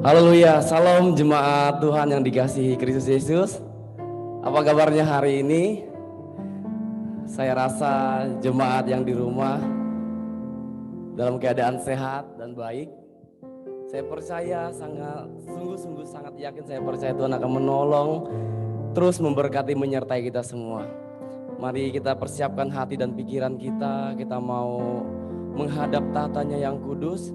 Haleluya, salam jemaat Tuhan yang dikasihi Kristus Yesus. Apa kabarnya hari ini? Saya rasa jemaat yang di rumah dalam keadaan sehat dan baik. Saya percaya sungguh-sungguh sangat yakin, saya percaya Tuhan akan menolong, terus memberkati, menyertai kita semua. Mari kita persiapkan hati dan pikiran kita mau menghadap tatanya yang kudus.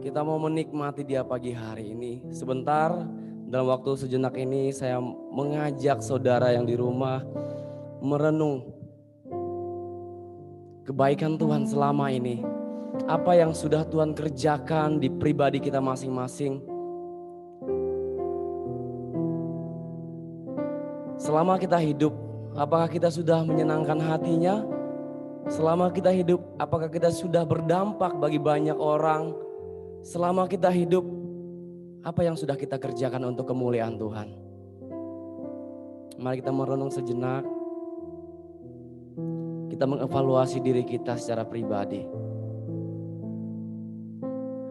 Kita mau menikmati dia pagi hari ini. Sebentar, dalam waktu sejenak ini saya mengajak saudara yang di rumah merenung kebaikan Tuhan selama ini. Apa yang sudah Tuhan kerjakan di pribadi kita masing-masing. Selama kita hidup, apakah kita sudah menyenangkan hatinya? Selama kita hidup, apakah kita sudah berdampak bagi banyak orang? Selama kita hidup, apa yang sudah kita kerjakan untuk kemuliaan Tuhan? Mari kita merenung sejenak. Kita mengevaluasi diri kita secara pribadi.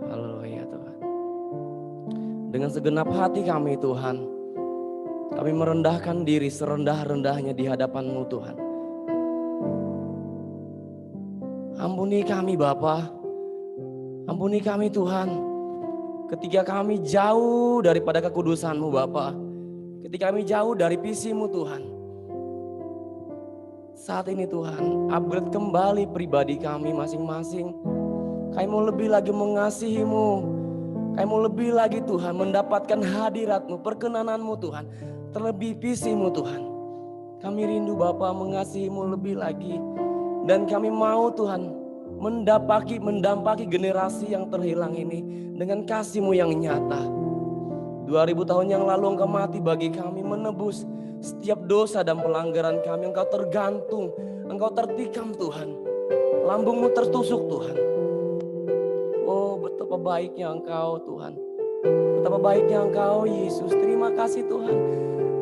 Haleluya Tuhan. Dengan segenap hati kami Tuhan, kami merendahkan diri serendah-rendahnya di hadapan-Mu Tuhan. Ampuni kami Bapa. Ampuni kami Tuhan, ketika kami jauh daripada kekudusan-Mu Bapa, ketika kami jauh dari visi-Mu Tuhan. Saat ini Tuhan, upgrade kembali pribadi kami masing-masing. Kami mau lebih lagi mengasihi-Mu, kami mau lebih lagi Tuhan mendapatkan hadirat-Mu, perkenanan-Mu Tuhan, terlebih visi-Mu Tuhan. Kami rindu Bapa mengasihi-Mu lebih lagi, dan kami mau Tuhan mendampaki generasi yang terhilang ini dengan kasih-Mu yang nyata. 2000 tahun yang lalu Engkau mati bagi kami, menebus setiap dosa dan pelanggaran kami. Engkau tergantung, Engkau tertikam Tuhan, lambung-Mu tertusuk Tuhan. Oh betapa baiknya Engkau Tuhan, betapa baiknya Engkau Yesus. Terima kasih Tuhan.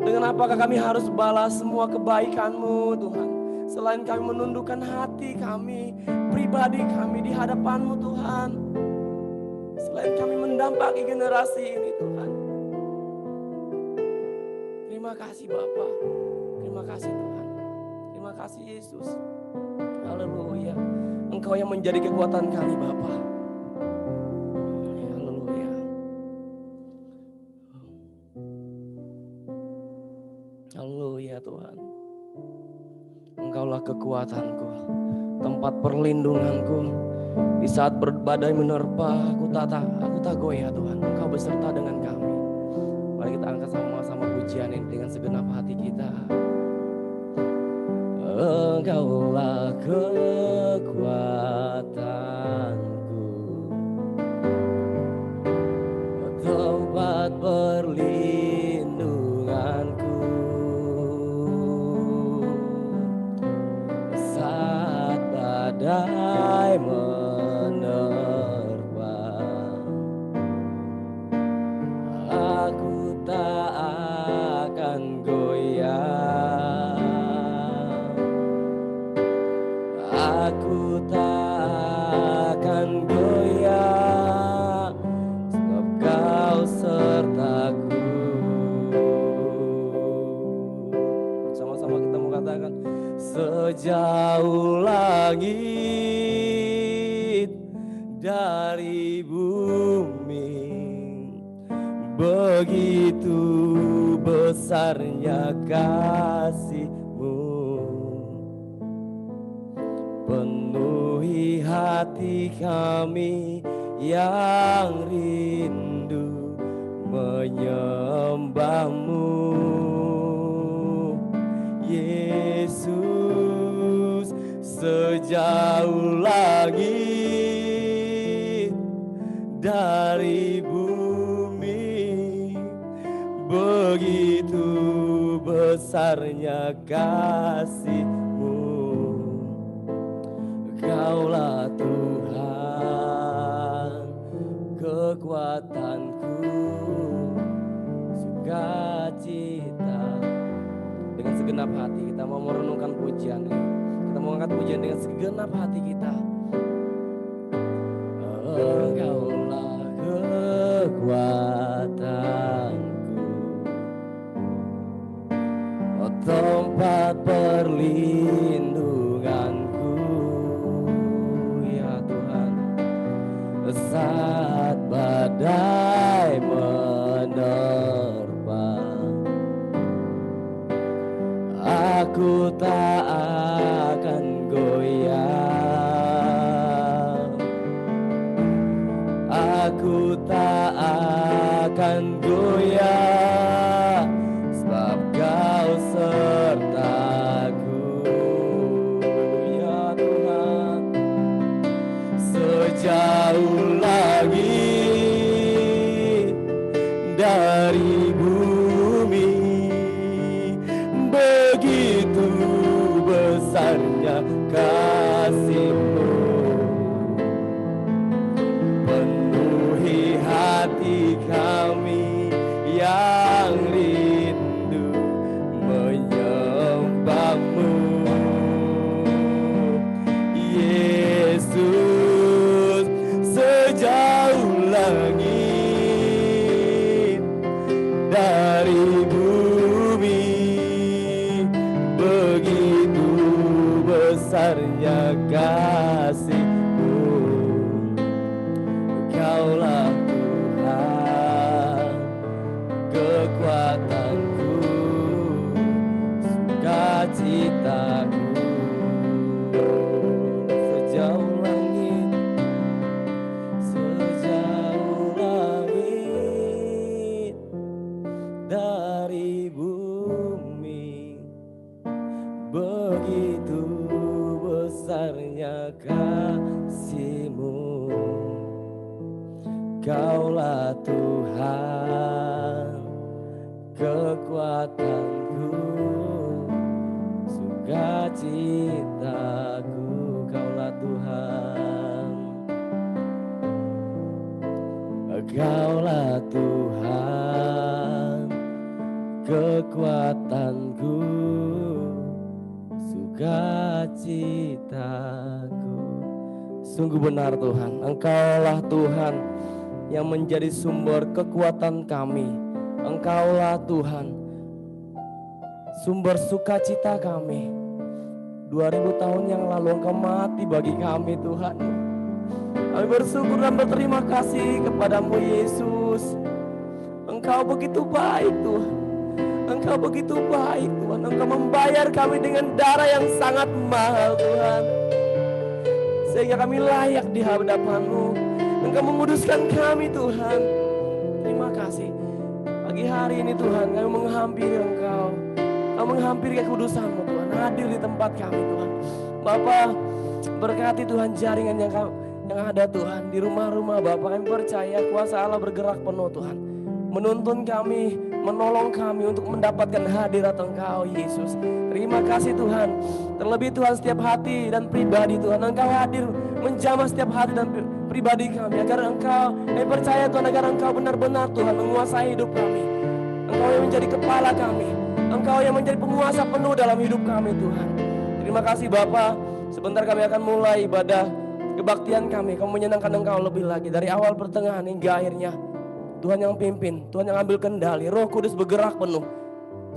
Dengan apakah kami harus balas semua kebaikan-Mu Tuhan, selain kami menundukkan hati kami, pribadi kami di hadapan-Mu Tuhan. Selain kami mendampaki generasi ini Tuhan. Terima kasih Bapa, terima kasih Tuhan, terima kasih Yesus. Haleluya, Engkau yang menjadi kekuatan kami Bapa. Haleluya. Haleluya Tuhan. Engkaulah kekuatanku, tempat perlindunganku. Di saat badai menerpa, aku tak goyah Tuhan. Engkau beserta dengan kami. Mari kita angkat sama-sama pujian ini dengan segenap hati kita. Engkaulah kekuatanku, tempat perlindunganku. Saat badai menerpa, aku tak akan goyah. Aku tak akan goyah, sebab Kau sertaku. Sama-sama kita mau katakan, sejauh langit dari bumi, begitu besarnya kasih-Mu. Penuhi hati kami yang rindu menyembah-Mu, Yesus. Sejauh langit dari bumi, begitu besarnya kasih-Mu. Kau kekuatanku, sukacita. Dengan segenap hati kita mau merenungkan pujian ini. Kita mau angkat pujian dengan segenap hati kita. Engkaulah kekuatanku, oh tempat perlindunganku, ya Tuhan. Saat badai menerpa, aku tak akan goyah, aku tak akan goyah, sebab Kau sertaku, ya Tuhan. Sejauh langit dari bumi, begitu besarnya kasih-Mu. Penuhi hati kami yang rindu menyembah-Mu, Yesus. Sejauh langit dari bumi, begitu besarnya kasih-Mu. Kaulah Tuhan, kekuatanku, sukacitaku. Sejauh langit dari bumi, begitu besarnya kasih-Mu. Kaulah Tuhan, kekuatanku, sukacitaku. Kaulah Tuhan, Kaulah Tuhan, kekuatanku, sukacitaku. Sungguh benar Tuhan, Engkaulah Tuhan yang menjadi sumber kekuatan kami. Engkaulah Tuhan, sumber sukacita kami. 2000 tahun yang lalu Engkau mati bagi kami Tuhan. Kami bersyukur dan berterima kasih kepadamu Yesus. Engkau begitu baik Tuhan. Engkau begitu baik Tuhan. Engkau membayar kami dengan darah yang sangat mahal Tuhan, sehingga kami layak di hadapan-Mu. Engkau menguduskan kami Tuhan. Terima kasih. Pagi hari ini Tuhan kami menghampiri Engkau. Kau menghampiri kekudusan-Mu Tuhan. Hadir di tempat kami Tuhan. Bapa, berkati Tuhan jaringan yang ada Tuhan di rumah-rumah Bapa. Kami percaya kuasa Allah bergerak penuh Tuhan, menuntun kami, menolong kami untuk mendapatkan hadirat Engkau Yesus. Terima kasih Tuhan. Terlebih Tuhan setiap hati dan pribadi Tuhan, Engkau hadir menjamah setiap hati dan pribadi kami, agar Engkau, kami percaya Tuhan, agar Engkau benar-benar Tuhan menguasai hidup kami. Engkau yang menjadi kepala kami, Engkau yang menjadi penguasa penuh dalam hidup kami Tuhan. Terima kasih Bapa. Sebentar kami akan mulai ibadah kebaktian kami. Kau menyenangkan Engkau lebih lagi dari awal pertengahan hingga akhirnya. Tuhan yang pimpin, Tuhan yang ambil kendali, Roh Kudus bergerak penuh.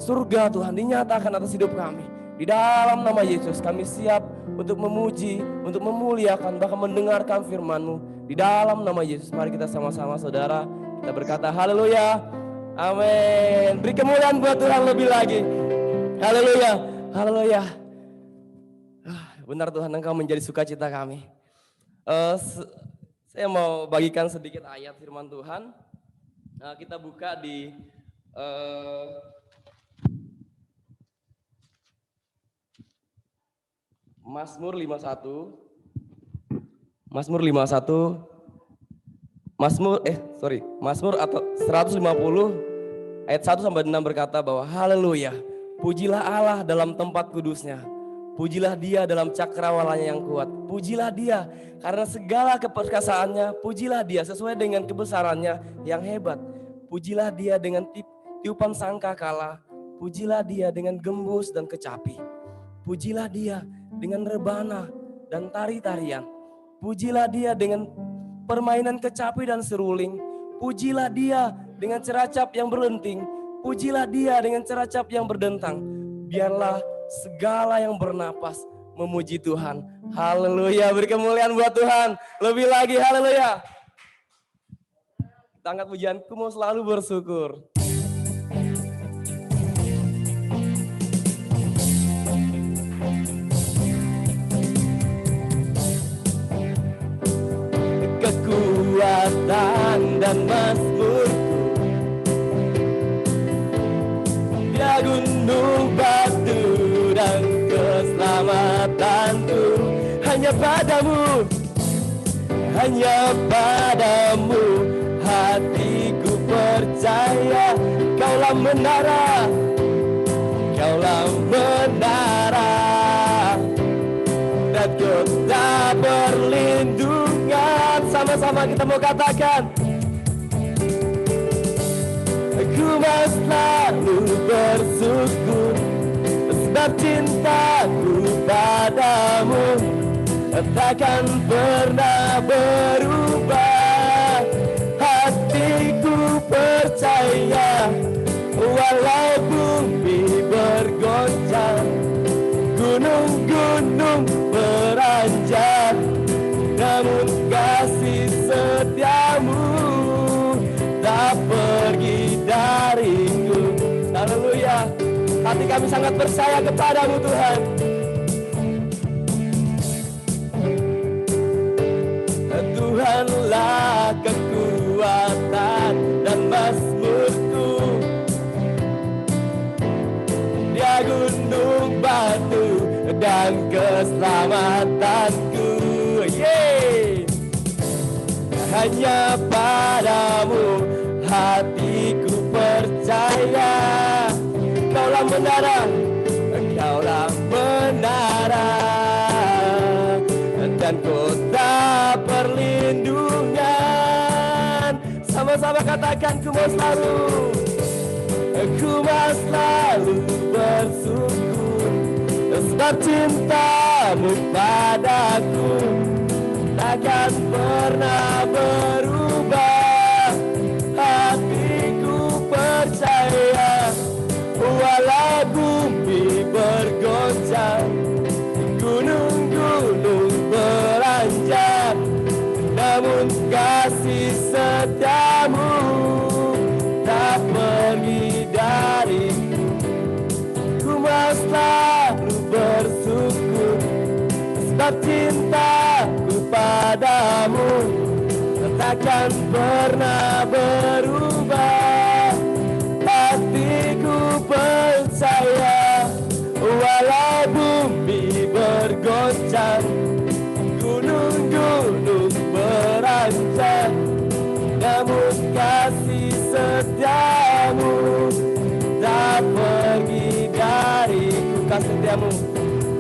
Surga Tuhan dinyatakan atas hidup kami. Di dalam nama Yesus kami siap untuk memuji, untuk memuliakan, bahkan mendengarkan firman-Mu. Di dalam nama Yesus mari kita sama-sama saudara, kita berkata haleluya, amin. Beri kemuliaan buat Tuhan lebih lagi. Haleluya, haleluya. Benar Tuhan, Engkau menjadi sukacita kami. Saya mau bagikan sedikit ayat firman Tuhan. Kita buka di Mazmur 51. Mazmur atau 150 ayat 1 sampai 6 berkata bahwa haleluya, pujilah Allah dalam tempat kudusnya, Pujilah dia dalam cakrawalanya yang kuat. Pujilah dia karena segala keperkasaannya. Pujilah dia sesuai dengan kebesarannya yang hebat. Pujilah dia dengan tiupan sangkakala. Pujilah dia dengan gembus dan kecapi. Pujilah dia dengan rebana dan tari-tarian. Pujilah dia dengan permainan kecapi dan seruling. Pujilah dia dengan ceracap yang berlenting. Pujilah dia dengan ceracap yang berdentang. Biarlah segala yang bernapas memuji Tuhan. Haleluya, beri kemuliaan buat Tuhan. Lebih lagi, haleluya. Kita angkat pujianku mau selalu bersyukur. Kekuatan dan mazmurku, dia gunung batu dan keselamatanku. Hanya padamu hatiku percaya. Kaulah menara, dan kota perlindungan. Sama-sama kita mau katakan, aku mau selalu bersyukur sebab cintaku padamu takkan pernah berubah. Hatiku percaya walau bumi bergoncang, gunung-gunung beranjak, namun kasih setiamu tak pergi dariku. Haleluya. Hati kami sangat percaya kepadamu Tuhan. Tuhanlah kekuatan dan mazmurku, dia gunung batu dan keselamatanku. Hanya padamu hatiku percaya. Kaulah menara, dan kota perlindungan. Sama-sama katakan, ku mau selalu bersyukur sebab cintamu padaku takkan pernah berubah. Hatiku percaya walau bumi bergoncang, gunung-gunung beranjak, namun kasih setiamu tak pergi dariku. Ku mau selalu bersyukur sebab cintaku padamu takkan pernah berubah. Hatiku percaya walau bumi bergoncang, gunung-gunung beranjak, namun kasih setiamu tak pergi dariku. Kasih setiamu,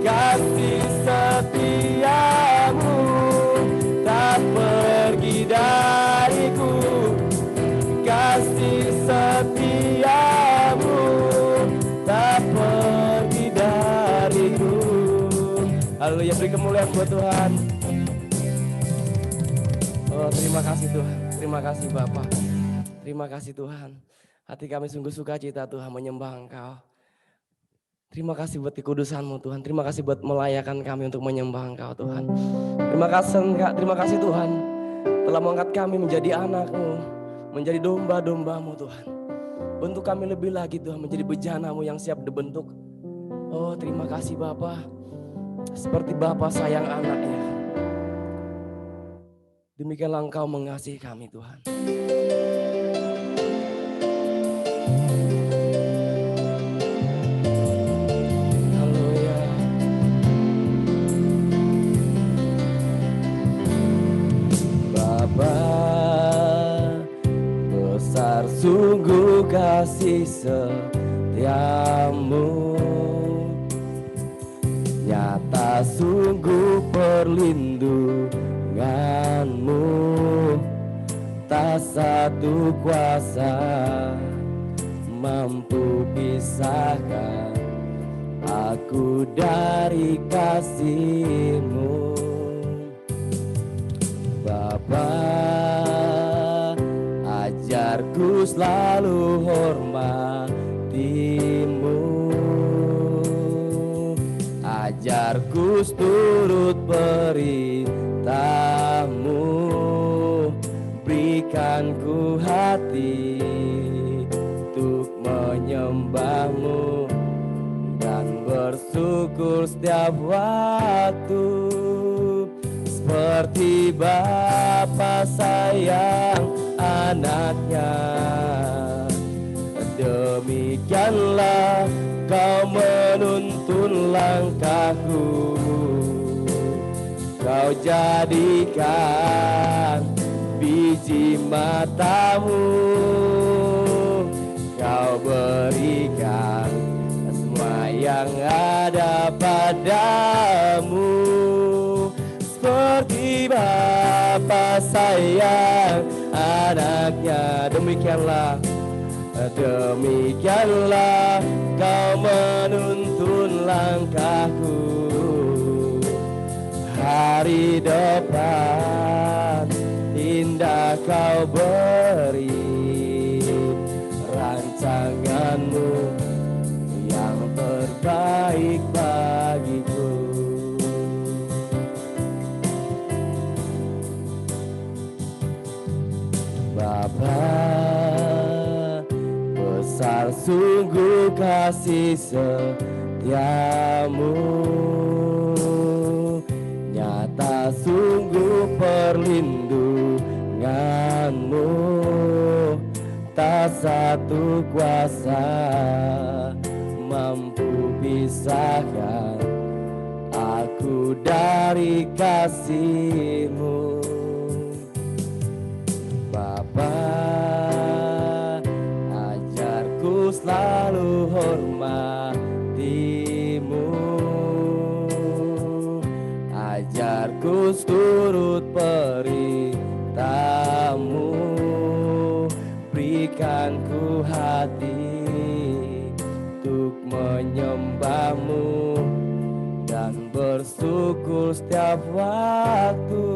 kasih setiamu tak pergi dariku. Kasih setiamu tak pergi dariku. Haleluya, beri kemuliaan buat Tuhan. Oh, terima kasih Tuhan, terima kasih Bapa, terima kasih Tuhan. Hati kami sungguh sukacita Tuhan menyembah Engkau. Terima kasih buat kekudusan-Mu Tuhan, terima kasih buat melayakan kami untuk menyembah Engkau Tuhan. Terima kasih Tuhan telah mengangkat kami menjadi anak-Mu, menjadi domba-domba-Mu Tuhan. Bentuk kami lebih lagi Tuhan menjadi bejana-Mu yang siap dibentuk. Oh, terima kasih Bapa. Seperti Bapa sayang anaknya, demikianlah Engkau mengasihi kami Tuhan. Haleluya. Bapa, besar sungguh kasih setiamu, Nyata sungguh perlindunganmu, tak satu kuasa mampu pisahkan aku dari kasih-Mu. Bapa, ajarku selalu hormati-Mu, ajarku turut perintah-Mu, berikan ku hati untuk menyembah-Mu dan bersyukur setiap waktu. Seperti Bapa sayang anaknya, demikianlah Kau menuntun langkahku. Kau jadikan biji mata-Mu, Kau berikan semua yang ada padamu. Seperti Bapa sayang anaknya, demikianlah Kau menuntun langkahku. Hari depan indah Kau beri, rancangan-Mu yang terbaik bagiku. Bapa, besar sungguh kasih setia-Mu, nyata sungguh perlindungan-Mu, tak satu kuasa mampu pisahkan aku dari kasih-Mu. Bapa, ajarku selalu hormati-Mu, ajarku turut perintah-Mu, berikan ku hati untuk menyembah-Mu dan bersyukur setiap waktu.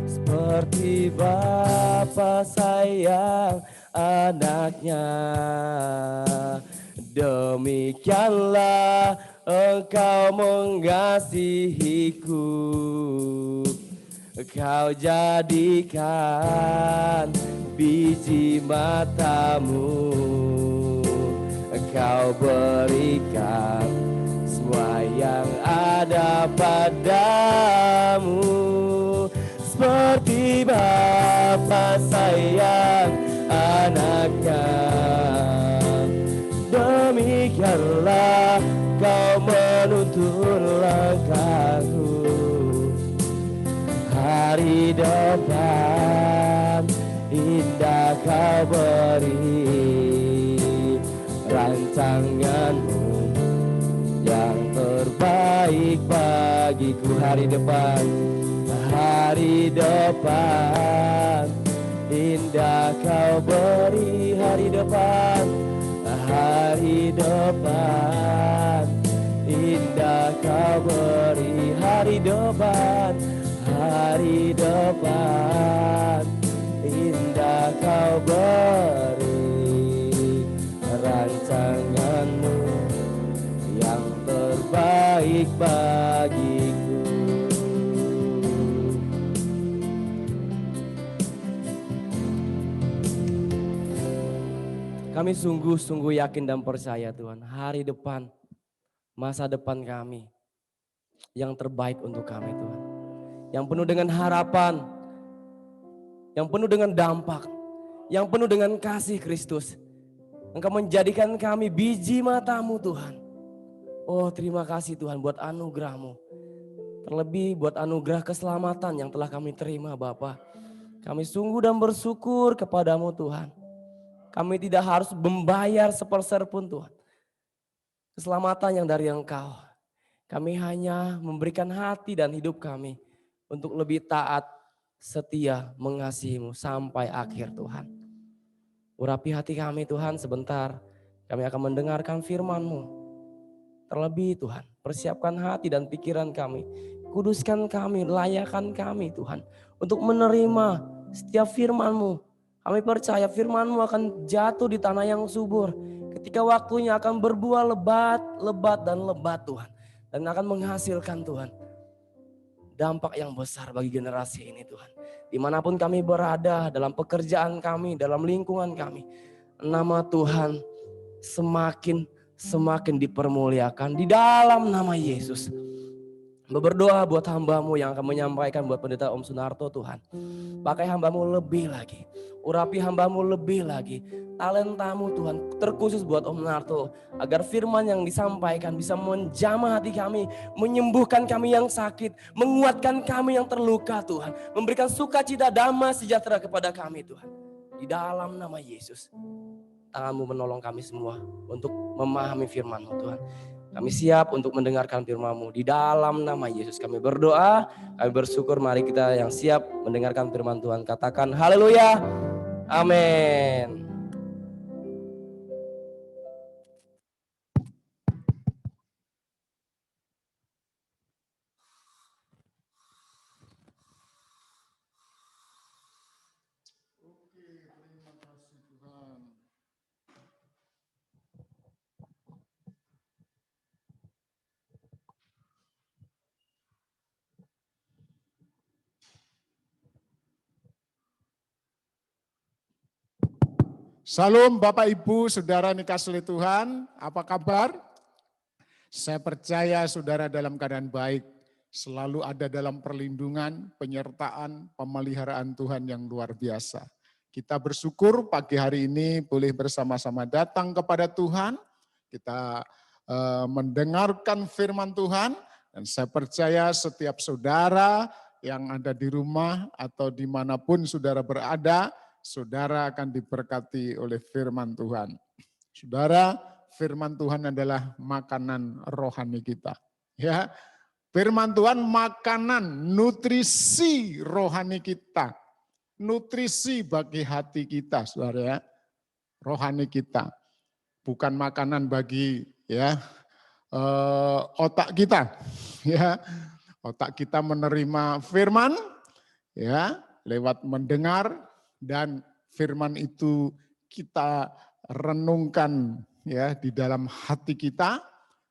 Seperti Bapa sayang anaknya, demikianlah Engkau mengasihiku. Kau jadikan biji mata-Mu, Kau berikan semua yang ada padamu. Seperti Bapa sayang anaknya, demikianlah Kau menuntun langkahku. Hari depan indah Kau beri, rancangan-Mu yang terbaik bagiku. Hari depan indah Kau beri. Hari depan indah Kau beri. Hari depan indah Kau beri, rancangan-Mu yang terbaik bagiku. Kami sungguh-sungguh yakin dan percaya Tuhan, hari depan, masa depan kami yang terbaik untuk kami Tuhan. Yang penuh dengan harapan, yang penuh dengan dampak, yang penuh dengan kasih Kristus. Engkau menjadikan kami biji mata-Mu Tuhan. Oh terima kasih Tuhan buat anugerah-Mu. Terlebih buat anugerah keselamatan yang telah kami terima Bapa. Kami sungguh dan bersyukur kepadamu Tuhan. Kami tidak harus membayar seperser pun Tuhan. Keselamatan yang dari Engkau. Kami hanya memberikan hati dan hidup kami untuk lebih taat, setia, mengasihi-Mu sampai akhir Tuhan. Urapi hati kami Tuhan sebentar. Kami akan mendengarkan firman-Mu. Terlebih Tuhan, persiapkan hati dan pikiran kami. Kuduskan kami, layakan kami Tuhan. Untuk menerima setiap firman-Mu. Kami percaya firman-Mu akan jatuh di tanah yang subur. Ketika waktunya akan berbuah lebat, lebat dan lebat Tuhan. Dan akan menghasilkan Tuhan dampak yang besar bagi generasi ini Tuhan. Dimanapun kami berada, dalam pekerjaan kami, dalam lingkungan kami. Nama Tuhan semakin dipermuliakan di dalam nama Yesus. Berdoa buat hamba-Mu yang akan menyampaikan buat Pendeta Om Sunarto Tuhan. Pakai hamba-Mu lebih lagi. Urapi hamba-Mu lebih lagi. Talenta-Mu Tuhan terkhusus buat Om Narto. Agar firman yang disampaikan bisa menjamah hati kami. Menyembuhkan kami yang sakit. Menguatkan kami yang terluka Tuhan. Memberikan sukacita damai sejahtera kepada kami Tuhan. Di dalam nama Yesus. Tangan-Mu menolong kami semua untuk memahami firman-Mu Tuhan. Kami siap untuk mendengarkan firman-Mu. Di dalam nama Yesus kami berdoa, kami bersyukur. Mari kita yang siap mendengarkan firman Tuhan katakan haleluya, amin. Salam Bapak Ibu, Saudara dikasihi Tuhan, apa kabar? Saya percaya saudara dalam keadaan baik, selalu ada dalam perlindungan, penyertaan, pemeliharaan Tuhan yang luar biasa. Kita bersyukur pagi hari ini boleh bersama-sama datang kepada Tuhan, kita mendengarkan firman Tuhan, dan saya percaya setiap saudara yang ada di rumah atau dimanapun saudara berada, saudara akan diberkati oleh firman Tuhan. Saudara, firman Tuhan adalah makanan rohani kita. Ya, firman Tuhan makanan, nutrisi rohani kita. Nutrisi bagi hati kita, saudara ya. Rohani kita. Bukan makanan bagi otak kita. Ya, otak kita menerima firman ya lewat mendengar, dan firman itu kita renungkan ya di dalam hati kita,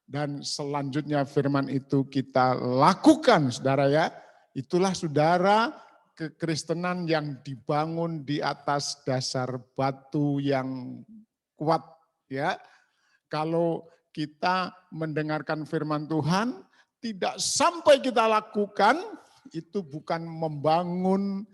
dan selanjutnya firman itu kita lakukan, saudara ya. Itulah saudara kekristenan yang dibangun di atas dasar batu yang kuat ya. Kalau kita mendengarkan firman Tuhan tidak sampai kita lakukan, itu bukan membangun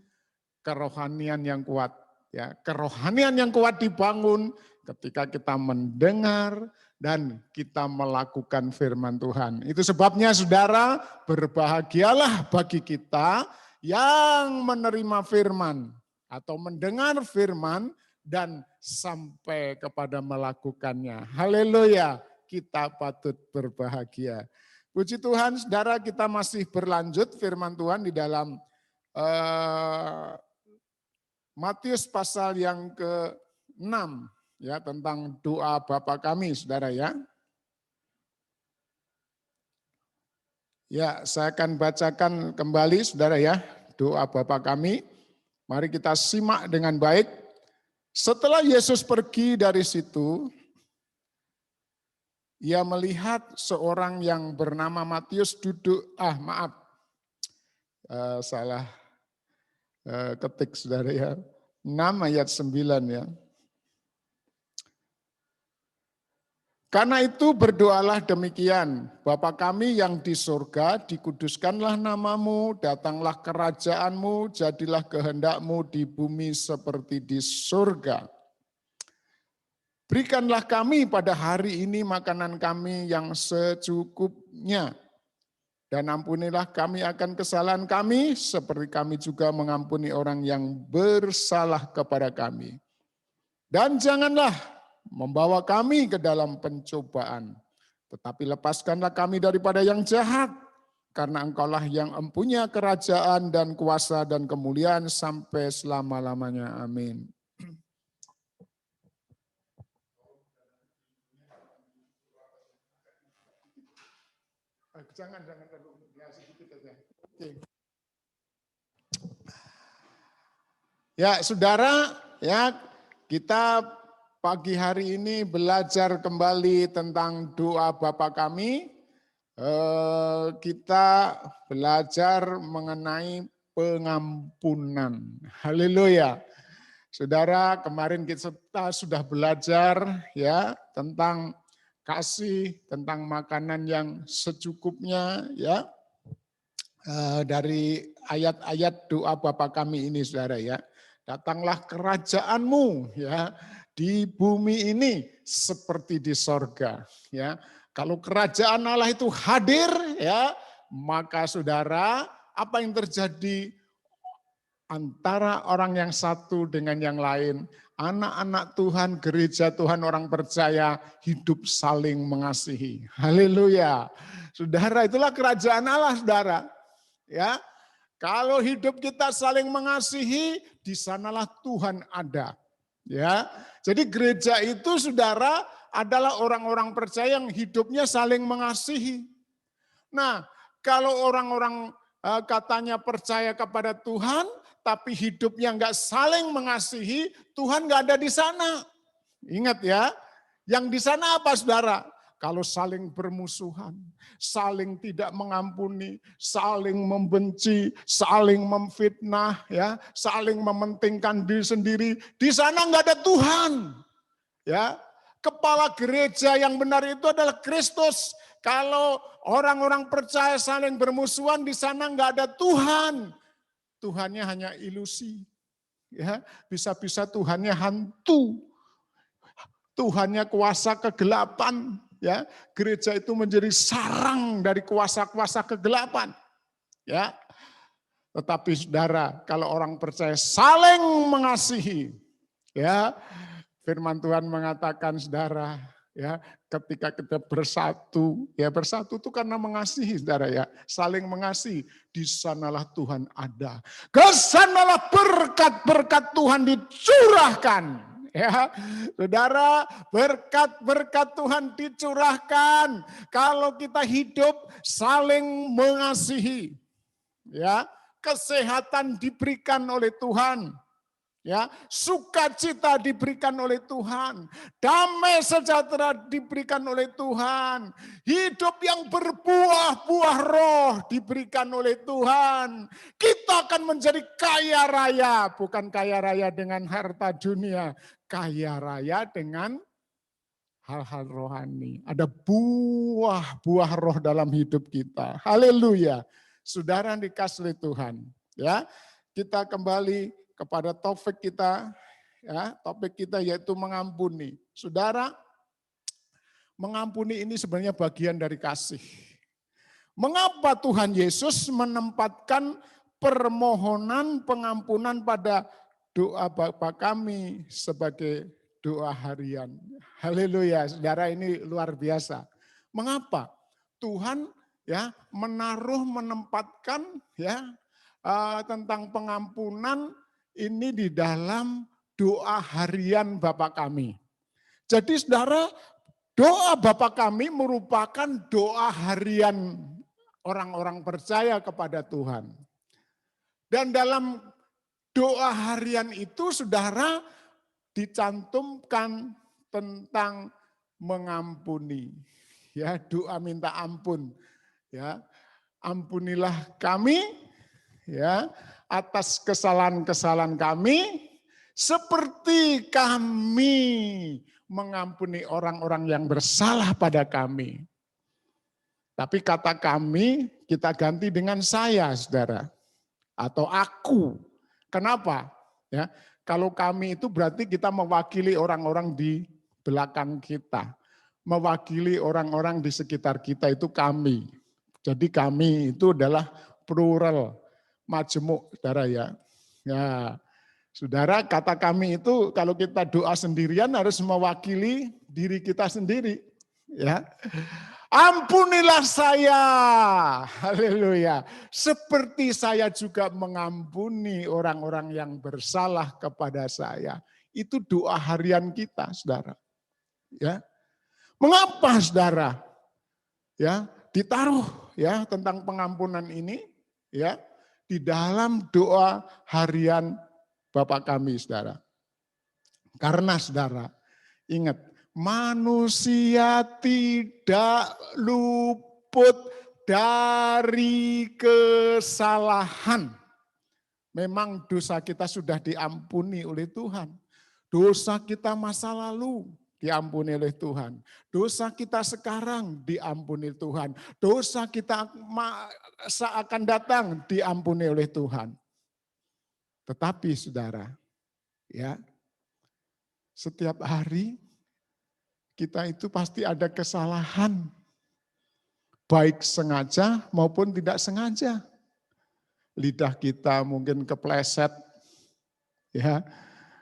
kerohanian yang kuat. Ya, kerohanian yang kuat dibangun ketika kita mendengar dan kita melakukan firman Tuhan. Itu sebabnya saudara, berbahagialah bagi kita yang menerima firman atau mendengar firman dan sampai kepada melakukannya. Haleluya, kita patut berbahagia. Puji Tuhan, saudara, kita masih berlanjut firman Tuhan di dalam Matius pasal yang ke-6 ya, tentang doa Bapa kami, saudara ya. Ya, saya akan bacakan kembali saudara ya, doa Bapa kami. Mari kita simak dengan baik. Setelah Yesus pergi dari situ, ia melihat seorang yang bernama Matius duduk, salah ketik saudara ya, 6 ayat 9 ya. Karena itu berdoalah demikian, Bapa kami yang di surga, dikuduskanlah namamu, datanglah kerajaanmu, jadilah kehendakmu di bumi seperti di surga. Berikanlah kami pada hari ini makanan kami yang secukupnya. Dan ampunilah kami akan kesalahan kami, seperti kami juga mengampuni orang yang bersalah kepada kami. Dan janganlah membawa kami ke dalam pencobaan, Tetapi lepaskanlah kami daripada yang jahat, karena Engkaulah yang empunya kerajaan dan kuasa dan kemuliaan sampai selama-lamanya. Amin. Jangan ya, sedikit aja. Oke. Ya, saudara, ya kita pagi hari ini belajar kembali tentang doa Bapa kami. Kita belajar mengenai pengampunan. Haleluya. Saudara, kemarin kita sudah belajar ya tentang kasih, tentang makanan yang secukupnya ya. Dari ayat-ayat doa Bapa kami ini saudara ya. Datanglah kerajaanmu ya di bumi ini seperti di sorga ya. Kalau kerajaan Allah itu hadir ya, maka saudara apa yang terjadi antara orang yang satu dengan yang lain, anak-anak Tuhan, gereja Tuhan, orang percaya hidup saling mengasihi. Haleluya. Saudara, itulah kerajaan Allah, saudara. Ya, kalau hidup kita saling mengasihi, di sanalah Tuhan ada. Ya, jadi gereja itu saudara adalah orang-orang percaya yang hidupnya saling mengasihi. Nah, kalau orang-orang katanya percaya kepada Tuhan, tapi hidupnya enggak saling mengasihi, Tuhan enggak ada di sana. Ingat ya, yang di sana apa saudara? Kalau saling bermusuhan, saling tidak mengampuni, saling membenci, saling memfitnah, ya, saling mementingkan diri sendiri, di sana enggak ada Tuhan. Ya, kepala gereja yang benar itu adalah Kristus. Kalau orang-orang percaya saling bermusuhan, di sana enggak ada Tuhan. Tuhannya hanya ilusi. Ya, bisa-bisa Tuhannya hantu. Tuhannya kuasa kegelapan. Ya, gereja itu menjadi sarang dari kuasa-kuasa kegelapan. Ya, tetapi saudara, kalau orang percaya saling mengasihi, ya, firman Tuhan mengatakan saudara, ya, ketika kita bersatu, ya bersatu itu karena mengasihi saudara ya, saling mengasihi, di sanalah Tuhan ada. Kesanalah berkat-berkat Tuhan dicurahkan. Ya, saudara, berkat-berkat Tuhan dicurahkan kalau kita hidup saling mengasihi. Ya, kesehatan diberikan oleh Tuhan. Ya, sukacita diberikan oleh Tuhan, damai sejahtera diberikan oleh Tuhan, hidup yang berbuah-buah roh diberikan oleh Tuhan. Kita akan menjadi kaya raya, bukan kaya raya dengan harta dunia, kaya raya dengan hal-hal rohani. Ada buah-buah roh dalam hidup kita. Haleluya. Saudara yang dikasihi Tuhan, ya. Kita kembali kepada topik kita, ya, topik kita yaitu mengampuni. Saudara, mengampuni ini sebenarnya bagian dari kasih. Mengapa Tuhan Yesus menempatkan permohonan pengampunan pada doa Bapa kami sebagai doa harian? Haleluya, saudara, ini luar biasa. Mengapa Tuhan ya menempatkan ya tentang pengampunan ini di dalam doa harian Bapa kami. Jadi saudara, doa Bapa kami merupakan doa harian orang-orang percaya kepada Tuhan. Dan dalam doa harian itu saudara dicantumkan tentang mengampuni. Ya, doa minta ampun. Ya, ampunilah kami ya atas kesalahan-kesalahan kami seperti kami mengampuni orang-orang yang bersalah pada kami. Tapi kata kami kita ganti dengan saya, saudara, atau aku. Kenapa? Ya, kalau kami itu berarti kita mewakili orang-orang di belakang kita, mewakili orang-orang di sekitar kita, itu kami. Jadi kami itu adalah plural, majemuk, saudara ya. Ya, saudara, kata kami itu kalau kita doa sendirian harus mewakili diri kita sendiri. Ya, Ampunilah saya. Haleluya. Seperti saya juga mengampuni orang-orang yang bersalah kepada saya. Itu doa harian kita, saudara. Ya. Mengapa, saudara? Ya, ditaruh ya tentang pengampunan ini ya di dalam doa harian Bapa kami, saudara. Karena saudara, ingat, manusia tidak luput dari kesalahan. Memang dosa kita sudah diampuni oleh Tuhan. Dosa kita masa lalu diampuni oleh Tuhan. Dosa kita sekarang diampuni Tuhan. Dosa kita akan datang diampuni oleh Tuhan. Tetapi saudara, ya, setiap hari kita itu pasti ada kesalahan. Baik sengaja maupun tidak sengaja. Lidah kita mungkin kepleset, ya.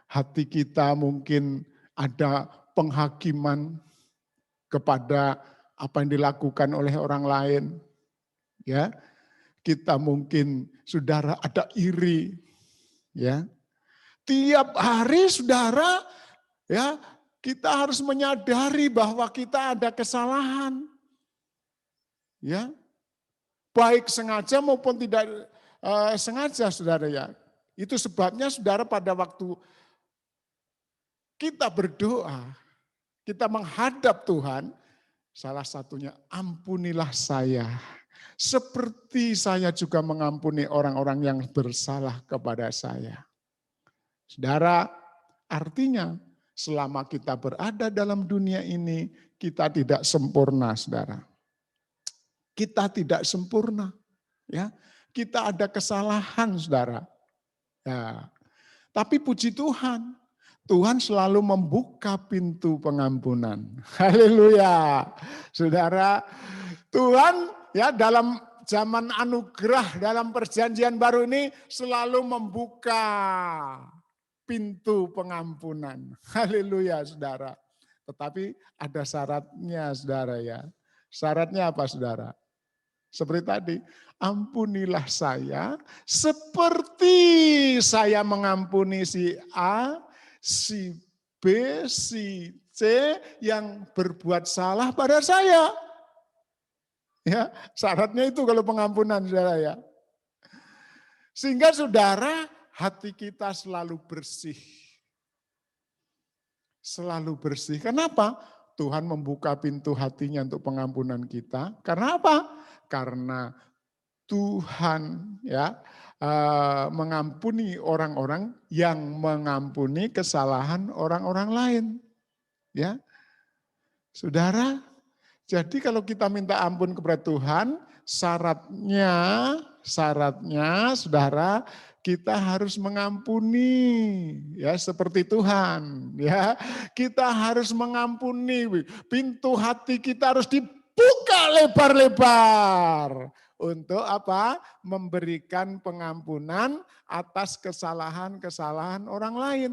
Hati kita mungkin ada penghakiman kepada apa yang dilakukan oleh orang lain. Ya, kita mungkin saudara ada iri. Ya, tiap hari saudara, ya kita harus menyadari bahwa kita ada kesalahan. Ya, baik sengaja maupun tidak sengaja, saudara ya. Itu sebabnya saudara pada waktu kita berdoa, kita menghadap Tuhan, salah satunya ampunilah saya. Seperti saya juga mengampuni orang-orang yang bersalah kepada saya. Saudara, artinya selama kita berada dalam dunia ini, kita tidak sempurna, saudara. Kita tidak sempurna. Ya, kita ada kesalahan, saudara. Ya, tapi puji Tuhan, Tuhan selalu membuka pintu pengampunan. Haleluya. Saudara, Tuhan ya dalam zaman anugerah, dalam perjanjian baru ini selalu membuka pintu pengampunan. Haleluya, saudara. Tetapi ada syaratnya, saudara ya. Syaratnya apa, saudara? Seperti tadi, ampunilah saya seperti saya mengampuni si A, si B, si C yang berbuat salah pada saya. Ya, syaratnya itu kalau pengampunan, saudara ya. Sehingga saudara, hati kita selalu bersih. Selalu bersih. Kenapa? Tuhan membuka pintu hatinya untuk pengampunan kita. Karena apa? Karena Tuhan ya mengampuni orang-orang yang mengampuni kesalahan orang-orang lain. Ya, saudara. Jadi kalau kita minta ampun kepada Tuhan, syaratnya, saudara, kita harus mengampuni, ya seperti Tuhan, ya kita harus mengampuni. Pintu hati kita harus dibuka lebar-lebar untuk apa? Memberikan pengampunan atas kesalahan-kesalahan orang lain.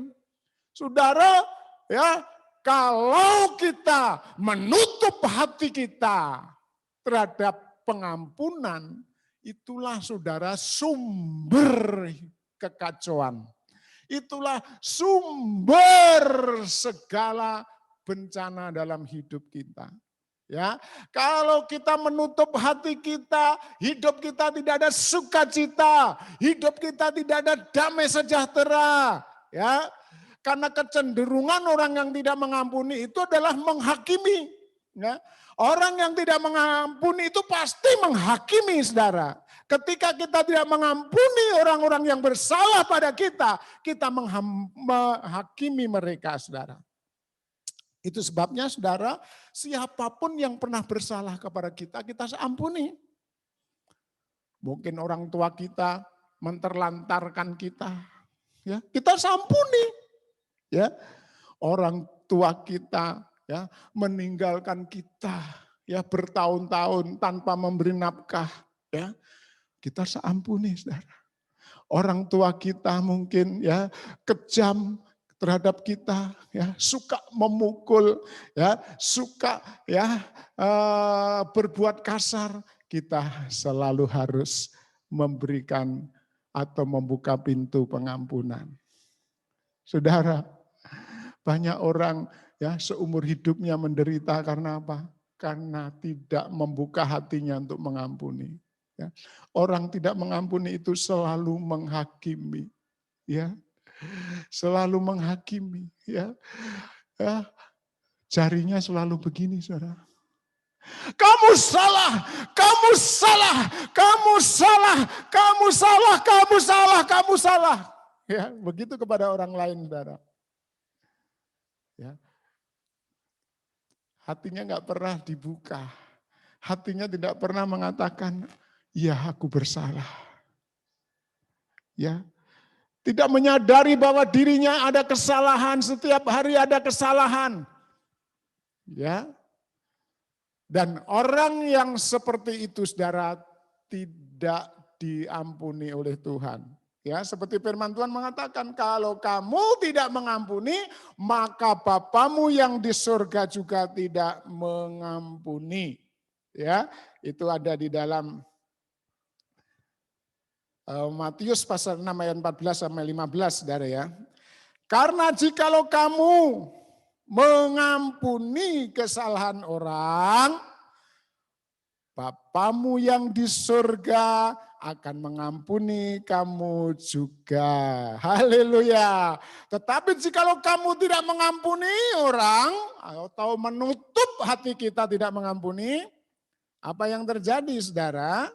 Saudara, ya. Kalau kita menutup hati kita terhadap pengampunan, itulah saudara sumber kekacauan. Itulah sumber segala bencana dalam hidup kita. Ya, kalau kita menutup hati kita, hidup kita tidak ada sukacita, hidup kita tidak ada damai sejahtera, ya. Karena kecenderungan orang yang tidak mengampuni itu adalah menghakimi. Ya. Orang yang tidak mengampuni itu pasti menghakimi, saudara. Ketika kita tidak mengampuni orang-orang yang bersalah pada kita, kita menghakimi mereka, saudara. Itu sebabnya, saudara, siapapun yang pernah bersalah kepada kita, kita ampuni. Mungkin orang tua kita menterlantarkan kita, ya kita ampuni. Ya, orang tua kita ya meninggalkan kita ya bertahun-tahun tanpa memberi nafkah, ya kita ampuni, saudara. Orang tua kita mungkin ya kejam, terhadap kita, ya, suka memukul, ya, suka ya berbuat kasar, kita selalu harus memberikan atau membuka pintu pengampunan. Saudara, banyak orang ya seumur hidupnya menderita karena apa? Karena tidak membuka hatinya untuk mengampuni. Ya. Orang tidak mengampuni itu selalu menghakimi, ya, selalu menghakimi, ya. Ya, jarinya selalu begini, saudara. Kamu salah, kamu salah, kamu salah, kamu salah, kamu salah, kamu salah. Ya, begitu kepada orang lain, saudara. Ya. Hatinya nggak pernah dibuka. Hatinya tidak pernah mengatakan, ya aku bersalah. Ya, tidak menyadari bahwa dirinya ada kesalahan, setiap hari ada kesalahan. Ya. Dan orang yang seperti itu, saudara, tidak diampuni oleh Tuhan. Ya, seperti firman Tuhan mengatakan, kalau kamu tidak mengampuni, maka Bapamu yang di surga juga tidak mengampuni. Ya, itu ada di dalam Matius pasal 6 ayat 14 sampai 15, saudara ya. Karena jikalau kamu mengampuni kesalahan orang, Bapamu yang di surga akan mengampuni kamu juga. Haleluya. Tetapi jikalau kamu tidak mengampuni orang atau menutup hati kita tidak mengampuni, apa yang terjadi, saudara?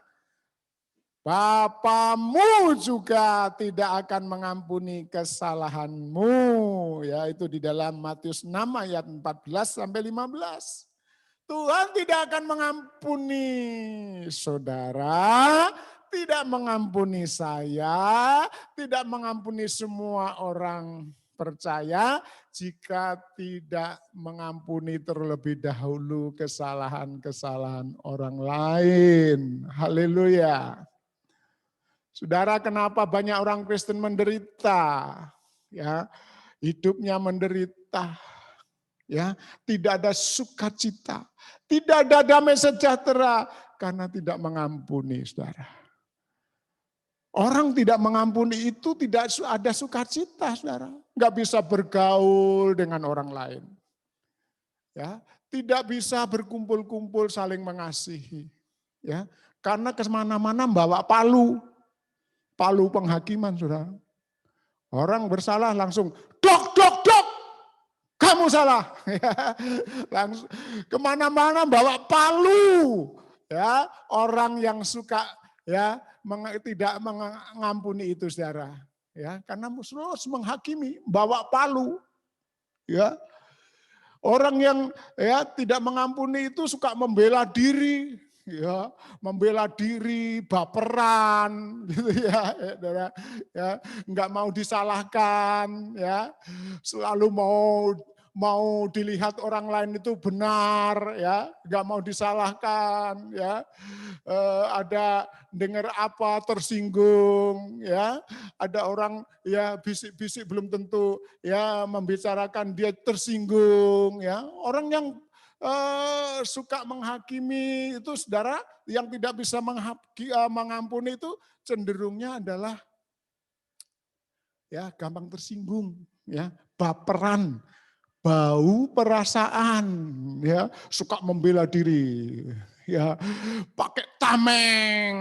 Bapamu juga tidak akan mengampuni kesalahanmu. Ya, itu di dalam Matius 6 ayat 14 sampai 15. Tuhan tidak akan mengampuni saudara, tidak mengampuni saya, tidak mengampuni semua orang percaya jika tidak mengampuni terlebih dahulu kesalahan-kesalahan orang lain. Haleluya. Saudara, kenapa banyak orang Kristen menderita? Ya, hidupnya menderita. Ya, tidak ada sukacita, tidak ada damai sejahtera karena tidak mengampuni, saudara. Orang tidak mengampuni itu tidak ada sukacita, saudara. Nggak bisa bergaul dengan orang lain. Ya, tidak bisa berkumpul-kumpul saling mengasihi. Ya, karena kemana-mana bawa palu penghakiman, saudara. Orang bersalah langsung dok, kamu salah. Langsung kemana-mana bawa palu. Ya, orang yang suka ya tidak mengampuni itu, saudara. Ya, karena terus menghakimi, bawa palu. Ya, orang yang ya tidak mengampuni itu suka membela diri. Ya, membela diri, baperan, gitu ya, ya, nggak mau disalahkan, ya, selalu mau dilihat orang lain itu benar, ya, nggak mau disalahkan, ya, ada dengar apa tersinggung, ya, ada orang ya bisik-bisik belum tentu ya membicarakan dia tersinggung, ya, orang yang suka menghakimi itu, saudara, yang tidak bisa mengampuni itu cenderungnya adalah ya gampang tersinggung, ya, baperan, bau perasaan, ya, suka membela diri, ya, pakai tameng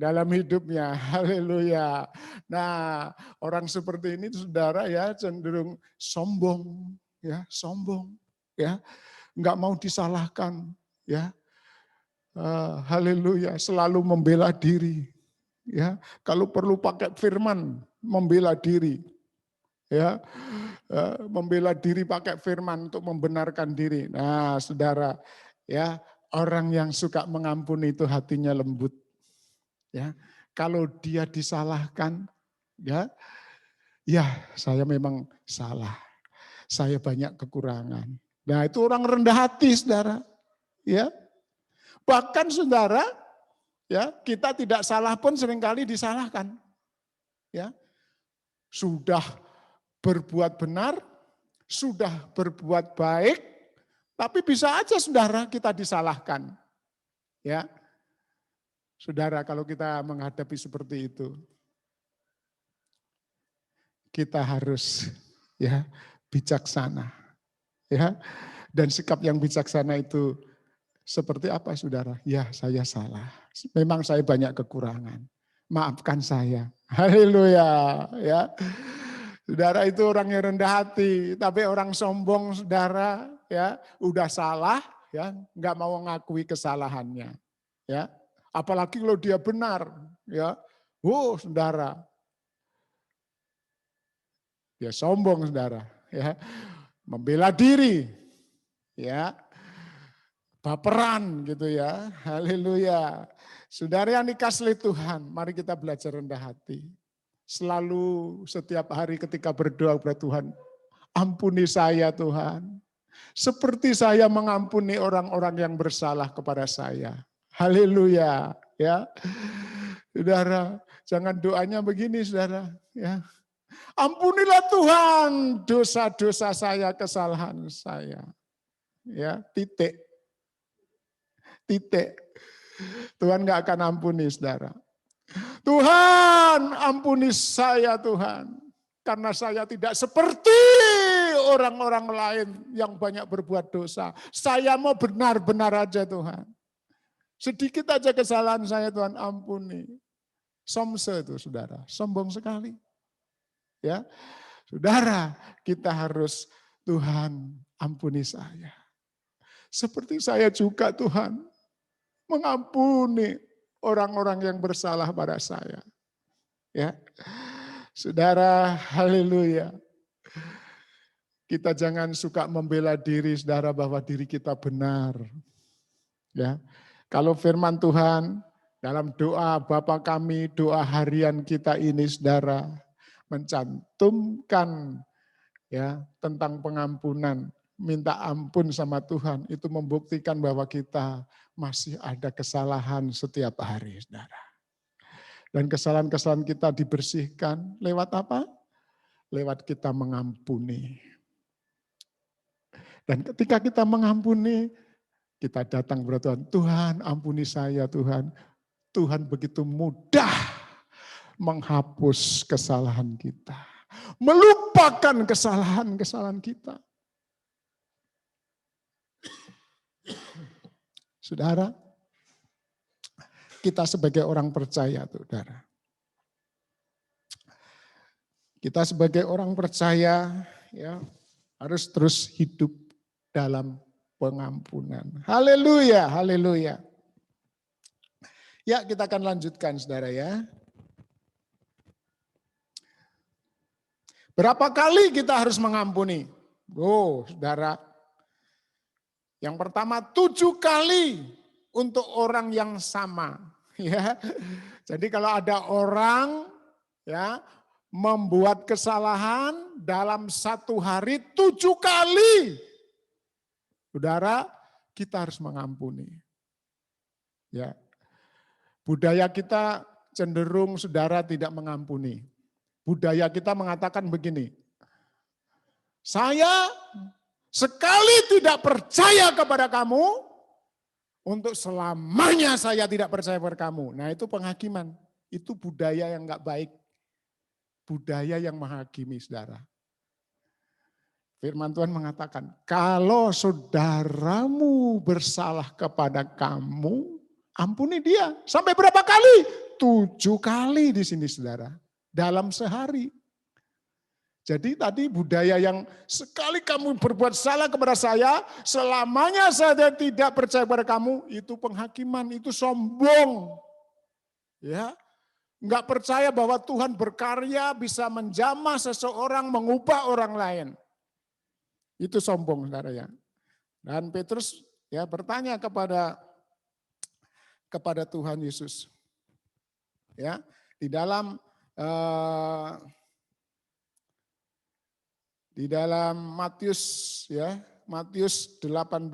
dalam hidupnya. Haleluya. Nah, orang seperti ini, saudara, ya cenderung sombong, ya, sombong, ya. Enggak mau disalahkan, ya. Haleluya, selalu membela diri, ya. Kalau perlu pakai firman, membela diri, ya. Membela diri pakai firman untuk membenarkan diri. Nah, saudara, ya, orang yang suka mengampuni itu hatinya lembut, ya. Kalau dia disalahkan, ya saya memang salah, saya banyak kekurangan. Nah, itu orang rendah hati, saudara. Ya. Bahkan, saudara, ya, kita tidak salah pun seringkali disalahkan. Ya. Sudah berbuat benar, sudah berbuat baik, tapi bisa aja saudara kita disalahkan. Ya, saudara, kalau kita menghadapi seperti itu, kita harus ya bijaksana. Ya, dan sikap yang bijaksana itu seperti apa saudara? Ya, saya salah. Memang saya banyak kekurangan. Maafkan saya. Haleluya. Ya. Saudara itu orang yang rendah hati, tapi orang sombong saudara ya udah salah ya nggak mau mengakui kesalahannya. Ya. Apalagi kalau dia benar ya. Saudara. Dia sombong saudara ya. Membela diri. Ya. Baperan gitu ya. Haleluya. Saudara yang dikasihi Tuhan, mari kita belajar rendah hati. Selalu setiap hari ketika berdoa kepada Tuhan, ampuni saya Tuhan. Seperti saya mengampuni orang-orang yang bersalah kepada saya. Haleluya. Ya. Saudara, jangan doanya begini saudara. Ya. Ampunilah Tuhan dosa-dosa saya, kesalahan saya. Ya, titik. Tuhan gak akan ampuni saudara. Tuhan ampuni saya Tuhan. Karena saya tidak seperti orang-orang lain yang banyak berbuat dosa. Saya mau benar-benar aja Tuhan. Sedikit aja kesalahan saya Tuhan ampuni. Somse itu saudara, sombong sekali. Ya, saudara kita harus Tuhan ampuni saya. Seperti saya juga Tuhan mengampuni orang-orang yang bersalah pada saya. Ya. Saudara, haleluya. Kita jangan suka membela diri saudara bahwa diri kita benar. Ya. Kalau firman Tuhan dalam doa Bapa kami, doa harian kita ini saudara mencantumkan ya tentang pengampunan, minta ampun sama Tuhan, itu membuktikan bahwa kita masih ada kesalahan setiap hari, saudara. Dan kesalahan-kesalahan kita dibersihkan lewat apa? Lewat kita mengampuni. Dan ketika kita mengampuni, kita datang kepada Tuhan, Tuhan ampuni saya Tuhan. Tuhan begitu mudah menghapus kesalahan kita. Melupakan kesalahan-kesalahan kita. Saudara, kita sebagai orang percaya, saudara. Kita sebagai orang percaya ya harus terus hidup dalam pengampunan. Haleluya, haleluya. Ya, kita akan lanjutkan saudara ya. Berapa kali kita harus mengampuni? Saudara. Yang pertama 7 kali untuk orang yang sama. Ya. Jadi kalau ada orang ya membuat kesalahan dalam 1 hari 7 kali. Saudara, kita harus mengampuni. Ya. Budaya kita cenderung saudara tidak mengampuni. Budaya kita mengatakan begini, saya sekali tidak percaya kepada kamu, untuk selamanya saya tidak percaya kepada kamu. Nah itu penghakiman, itu budaya yang enggak baik. Budaya yang menghakimi saudara. Firman Tuhan mengatakan, kalau saudaramu bersalah kepada kamu, ampuni dia. Sampai berapa kali? 7 kali di sini saudara. Dalam sehari. Jadi tadi budaya yang sekali kamu berbuat salah kepada saya, selamanya saya tidak percaya kepada kamu, itu penghakiman, itu sombong. Ya, enggak percaya bahwa Tuhan berkarya bisa menjamah seseorang, mengubah orang lain. Itu sombong saudara ya. Dan Petrus ya bertanya kepada Tuhan Yesus. Ya, di dalam Matius ya, Matius 18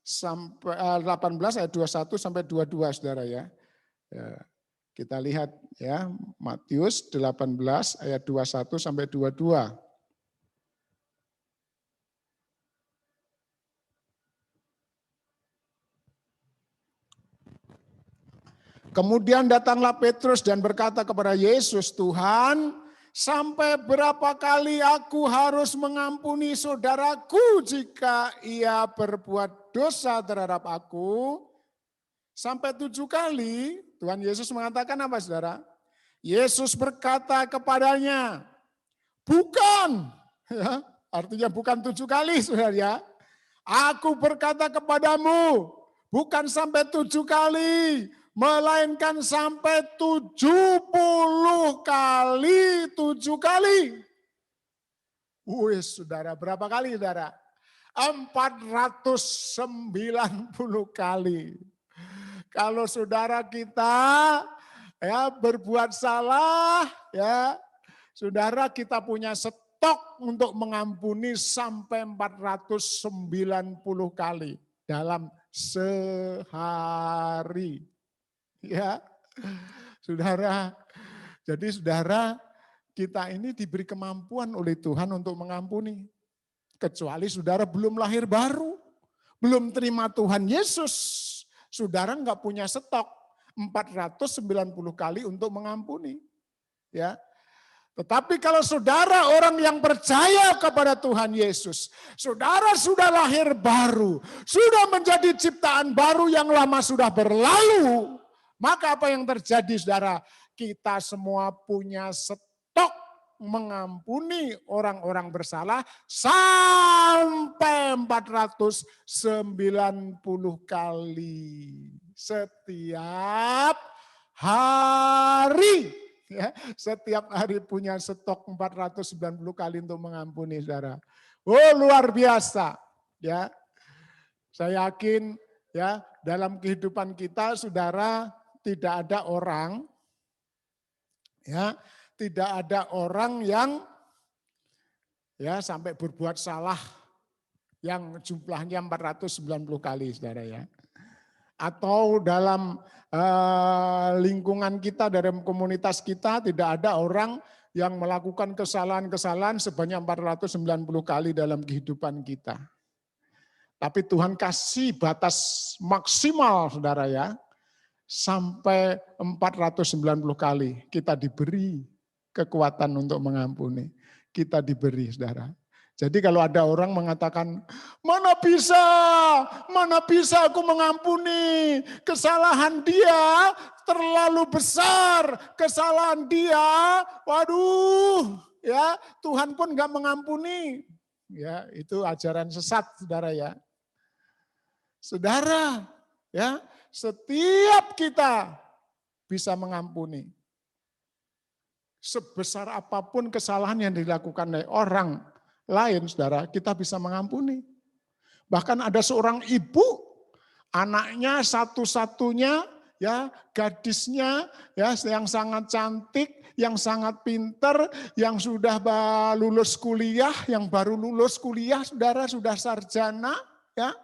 sampai 18 ayat 21 sampai 22 saudara ya. Kita lihat ya, Matius 18 ayat 21 sampai 22. Kemudian datanglah Petrus dan berkata kepada Yesus, Tuhan, sampai berapa kali aku harus mengampuni saudaraku jika ia berbuat dosa terhadap aku? Sampai 7 kali. Tuhan Yesus mengatakan apa, saudara? Yesus berkata kepadanya, bukan. Ya, artinya bukan 7 kali, saudara ya. Aku berkata kepadamu, bukan sampai 7 kali, melainkan sampai 70 kali, 7 kali. Wih, saudara, berapa kali, saudara? 490 kali. Kalau saudara kita ya berbuat salah, ya, saudara kita punya stok untuk mengampuni sampai 490 kali dalam sehari. Ya, saudara. Jadi saudara, kita ini diberi kemampuan oleh Tuhan untuk mengampuni. Kecuali saudara belum lahir baru, belum terima Tuhan Yesus. Saudara enggak punya stok 490 kali untuk mengampuni. Ya. Tetapi kalau saudara orang yang percaya kepada Tuhan Yesus, saudara sudah lahir baru, sudah menjadi ciptaan baru yang lama sudah berlalu, maka apa yang terjadi, saudara? Kita semua punya stok mengampuni orang-orang bersalah sampai 490 kali setiap hari. Ya, setiap hari punya stok 490 kali untuk mengampuni, saudara. Oh, luar biasa. Ya, saya yakin ya dalam kehidupan kita, saudara, tidak ada orang, ya, tidak ada orang yang ya sampai berbuat salah yang jumlahnya 490 kali, saudara ya. Atau dalam lingkungan kita, dalam komunitas kita tidak ada orang yang melakukan kesalahan-kesalahan sebanyak 490 kali dalam kehidupan kita. Tapi Tuhan kasih batas maksimal, saudara ya, sampai 490 kali kita diberi kekuatan untuk mengampuni. Kita diberi, saudara. Jadi kalau ada orang mengatakan, mana bisa aku mengampuni, kesalahan dia terlalu besar, kesalahan dia, waduh, ya Tuhan pun enggak mengampuni. Ya, itu ajaran sesat, saudara ya. Saudara, ya, setiap kita bisa mengampuni. Sebesar apapun kesalahan yang dilakukan oleh orang lain, saudara, kita bisa mengampuni. Bahkan ada seorang ibu, anaknya satu-satunya, ya, gadisnya, ya, yang sangat cantik, yang sangat pinter, yang sudah lulus kuliah, yang baru lulus kuliah, saudara, sudah sarjana, ya.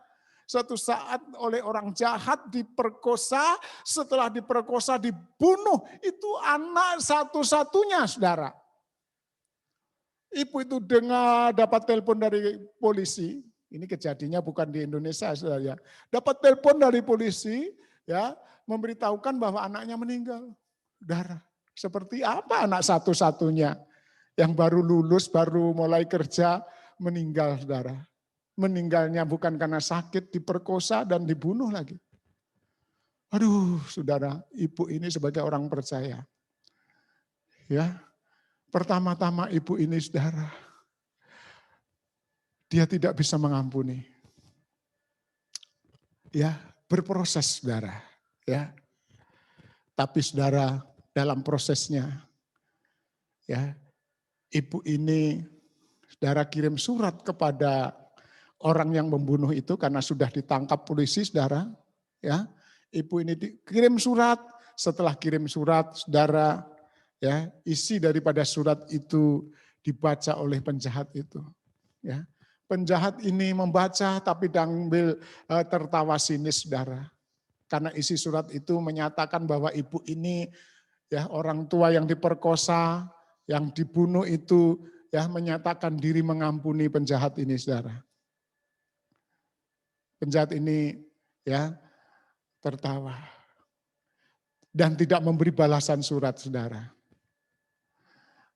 Suatu saat oleh orang jahat diperkosa, setelah diperkosa dibunuh, itu anak satu-satunya, saudara. Ibu itu dengar, dapat telepon dari polisi, ini kejadiannya bukan di Indonesia, saudara ya. Dapat telepon dari polisi, ya, memberitahukan bahwa anaknya meninggal. Saudara, seperti apa anak satu-satunya yang baru lulus, baru mulai kerja, meninggal, saudara. Meninggalnya bukan karena sakit, diperkosa dan dibunuh lagi. Aduh, saudara, ibu ini sebagai orang percaya. Ya, pertama-tama ibu ini, saudara, dia tidak bisa mengampuni. Ya, berproses, saudara. Ya, tapi saudara, dalam prosesnya, ya, ibu ini, saudara, kirim surat kepada orang yang membunuh itu karena sudah ditangkap polisi, saudara. Ya, ibu ini kirim surat. Setelah kirim surat, saudara, ya, isi daripada surat itu dibaca oleh penjahat itu. Ya, penjahat ini membaca tapi sambil tertawa sinis, saudara. Karena isi surat itu menyatakan bahwa ibu ini, ya, orang tua yang diperkosa, yang dibunuh itu, ya, menyatakan diri mengampuni penjahat ini, saudara. Penjahat ini, ya, tertawa. dan tidak memberi balasan surat, saudara.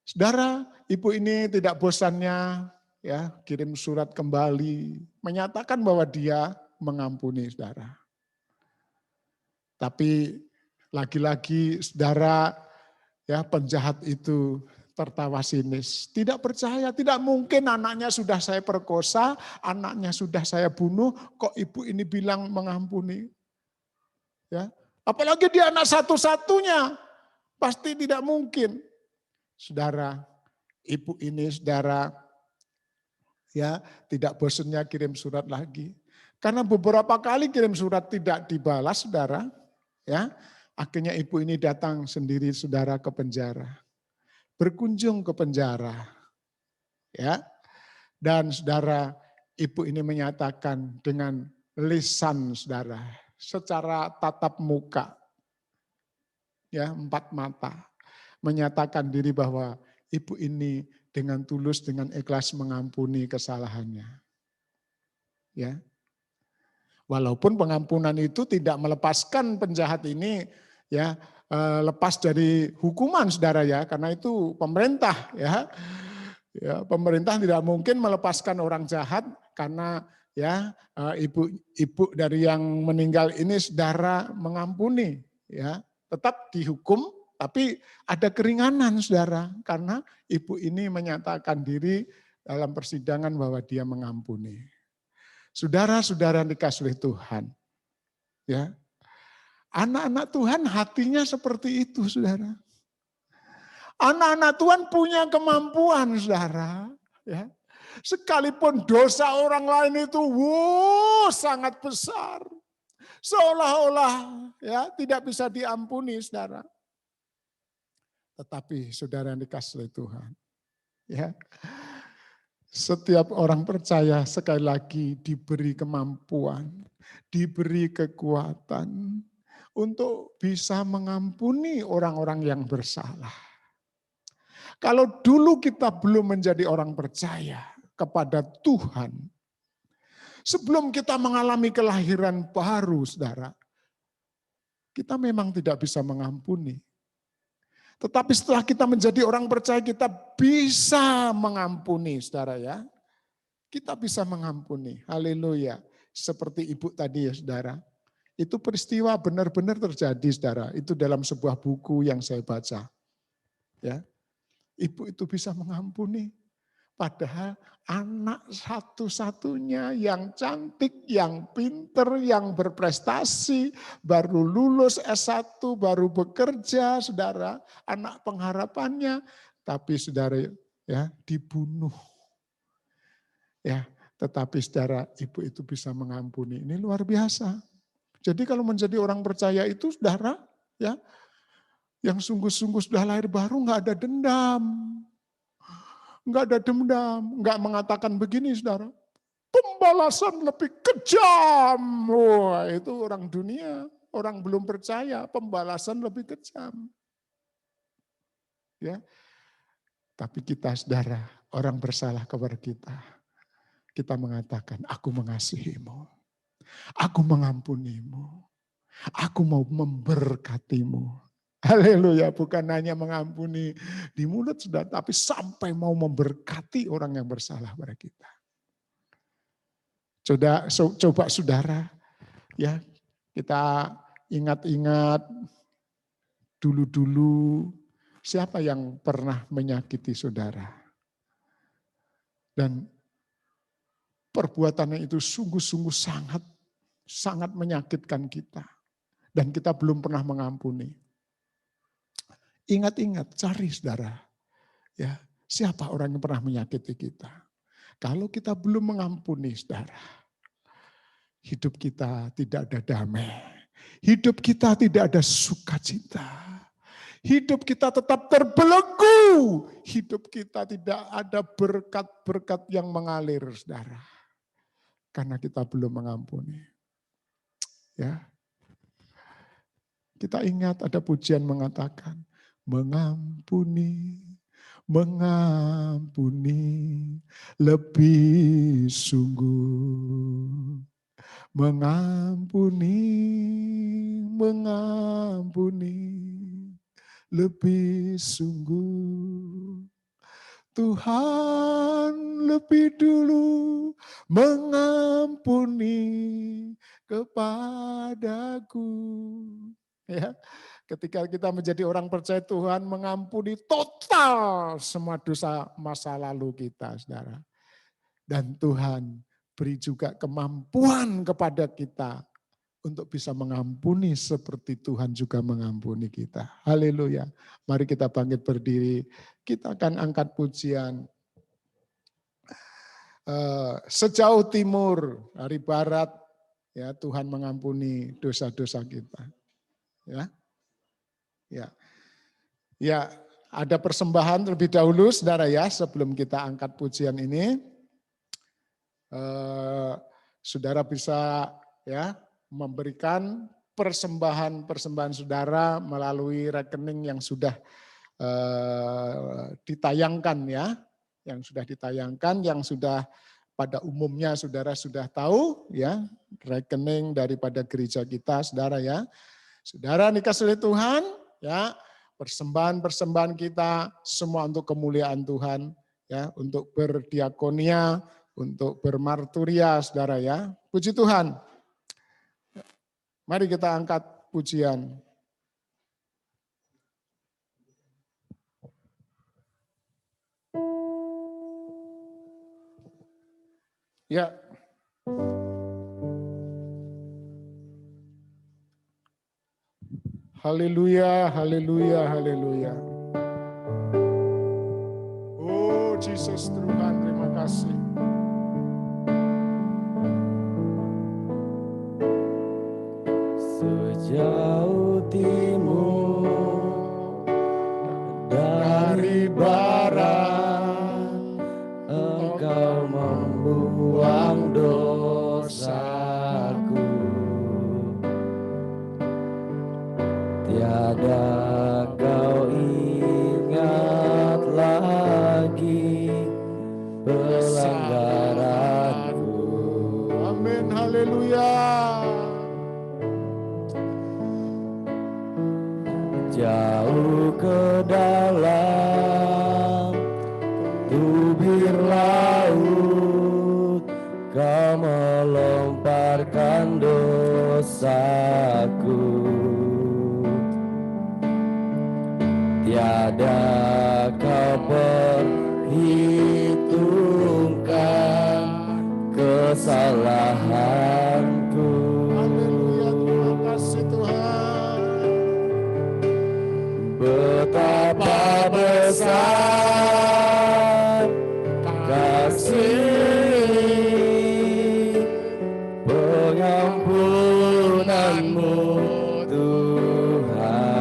Saudara, ibu ini tidak bosannya ya kirim surat kembali, menyatakan bahwa dia mengampuni, saudara. Tapi lagi-lagi saudara ya penjahat itu tertawa sinis. Tidak percaya, tidak mungkin anaknya sudah saya perkosa, anaknya sudah saya bunuh, kok ibu ini bilang mengampuni. Ya, apalagi dia anak satu-satunya, pasti tidak mungkin. Saudara, ibu ini saudara ya tidak bosannya kirim surat lagi. Karena beberapa kali kirim surat tidak dibalas, saudara. Ya, akhirnya ibu ini datang sendiri, saudara, ke penjara. Berkunjung ke penjara. Ya. Dan saudara, ibu ini menyatakan dengan lisan saudara, secara tatap muka. Ya, 4 mata. Menyatakan diri bahwa ibu ini dengan tulus, dengan ikhlas mengampuni kesalahannya. Ya. Walaupun pengampunan itu tidak melepaskan penjahat ini ya lepas dari hukuman, saudara ya, karena itu pemerintah ya. Ya, pemerintah tidak mungkin melepaskan orang jahat karena ya ibu dari yang meninggal ini saudara mengampuni ya, tetap dihukum tapi ada keringanan, saudara, karena ibu ini menyatakan diri dalam persidangan bahwa dia mengampuni. Saudara-saudara yang dikasihi oleh Tuhan, ya, anak-anak Tuhan hatinya seperti itu, saudara. Anak-anak Tuhan punya kemampuan, saudara. Ya. Sekalipun dosa orang lain itu sangat besar, seolah-olah ya tidak bisa diampuni, saudara. Tetapi saudara yang dikasihi oleh Tuhan, ya. Setiap orang percaya sekali lagi diberi kemampuan, diberi kekuatan untuk bisa mengampuni orang-orang yang bersalah. Kalau dulu kita belum menjadi orang percaya kepada Tuhan, sebelum kita mengalami kelahiran baru, saudara, kita memang tidak bisa mengampuni. Tetapi setelah kita menjadi orang percaya, kita bisa mengampuni, saudara ya. Kita bisa mengampuni, haleluya. Seperti ibu tadi ya, saudara. Itu peristiwa benar-benar terjadi, saudara. Itu dalam sebuah buku yang saya baca. Ya, ibu itu bisa mengampuni. Padahal anak satu-satunya yang cantik, yang pinter, yang berprestasi, baru lulus S1, baru bekerja, saudara, anak pengharapannya, tapi saudara ya dibunuh. Ya, tetapi saudara, ibu itu bisa mengampuni. Ini luar biasa. Jadi kalau menjadi orang percaya itu, saudara, ya, yang sungguh-sungguh sudah lahir baru nggak ada dendam. Enggak ada dendam, enggak mengatakan begini, saudara. Pembalasan lebih kejam. Wah, itu orang dunia, orang belum percaya, pembalasan lebih kejam. Ya. Tapi kita, saudara, orang bersalah kepada kita mengatakan, aku mengasihimu, aku mengampunimu, aku mau memberkatimu. Haleluya, bukan hanya mengampuni di mulut sudah, tapi sampai mau memberkati orang yang bersalah pada kita. Coba saudara, ya kita ingat-ingat dulu-dulu siapa yang pernah menyakiti saudara. Dan perbuatannya itu sungguh-sungguh sangat menyakitkan kita. Dan kita belum pernah mengampuni. Ingat-ingat, cari saudara. Ya, siapa orang yang pernah menyakiti kita? Kalau kita belum mengampuni saudara, hidup kita tidak ada damai. Hidup kita tidak ada sukacita. Hidup kita tetap terbelenggu. Hidup kita tidak ada berkat-berkat yang mengalir, saudara. Karena kita belum mengampuni. Ya. Kita ingat ada pujian mengatakan, mengampuni, mengampuni lebih sungguh. mengampuni, lebih sungguh. Tuhan lebih dulu mengampuni kepadaku. Ya, ketika kita menjadi orang percaya, Tuhan mengampuni total semua dosa masa lalu kita, saudara. Dan Tuhan beri juga kemampuan kepada kita untuk bisa mengampuni seperti Tuhan juga mengampuni kita. Haleluya. Mari kita bangkit berdiri. Kita akan angkat pujian. Sejauh timur dari barat, ya Tuhan mengampuni dosa-dosa kita. Ya, ada persembahan terlebih dahulu, saudara ya, sebelum kita angkat pujian ini. Saudara bisa ya memberikan persembahan saudara melalui rekening yang sudah ditayangkan ya, yang sudah pada umumnya saudara sudah tahu ya, rekening daripada gereja kita, saudara ya. Saudara dikasihi Tuhan ya, persembahan kita semua untuk kemuliaan Tuhan ya, untuk berdiakonia, untuk bermarturia, saudara ya. Puji Tuhan. Mari kita angkat pujian. Ya. Haleluya, haleluya, haleluya. Oh Yesus Tuhan, terima kasih. Sejauh timur dari barat, Engkau membuang dosaku. Tiada kau ingat lagi pelanggaranku. Amin, haleluya. Jauh ke dalam tubir laut, Kau melomparkan dosaku. Tiada Kau perhitungkan kesalahanku. Haleluya, terima kasih Tuhan. Betapa besar kasih pengampunanmu Tuhan.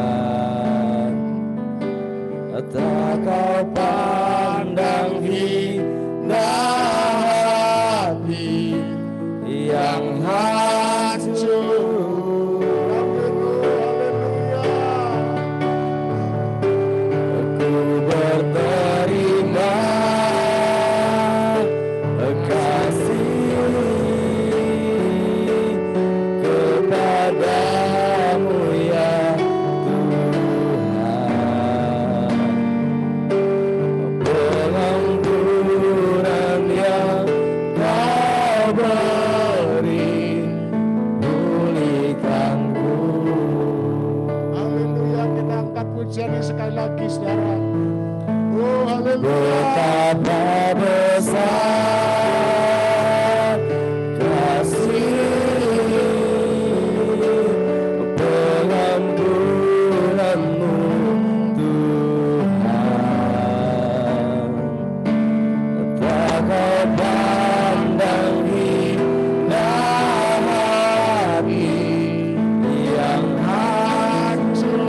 Tak Kau pandang hina hati yang hancur. Sekali lagi saudara. Oh haleluya. Betapa besar kasih pengampunanmu Tuhan. Tak Kau pandang hina hati yang hancur.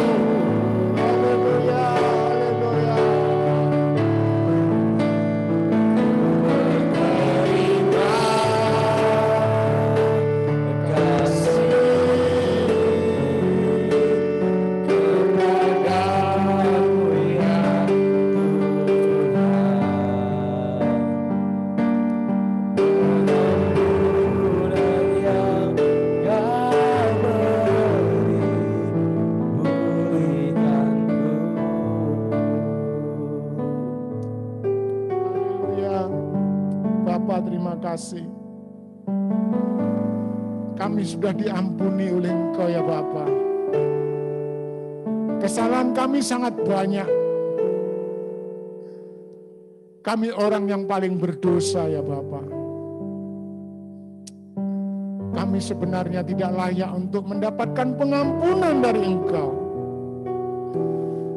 kasih. Kami sudah diampuni oleh Engkau ya Bapa. Kesalahan kami sangat banyak. Kami orang yang paling berdosa ya Bapa. Kami sebenarnya tidak layak untuk mendapatkan pengampunan dari Engkau.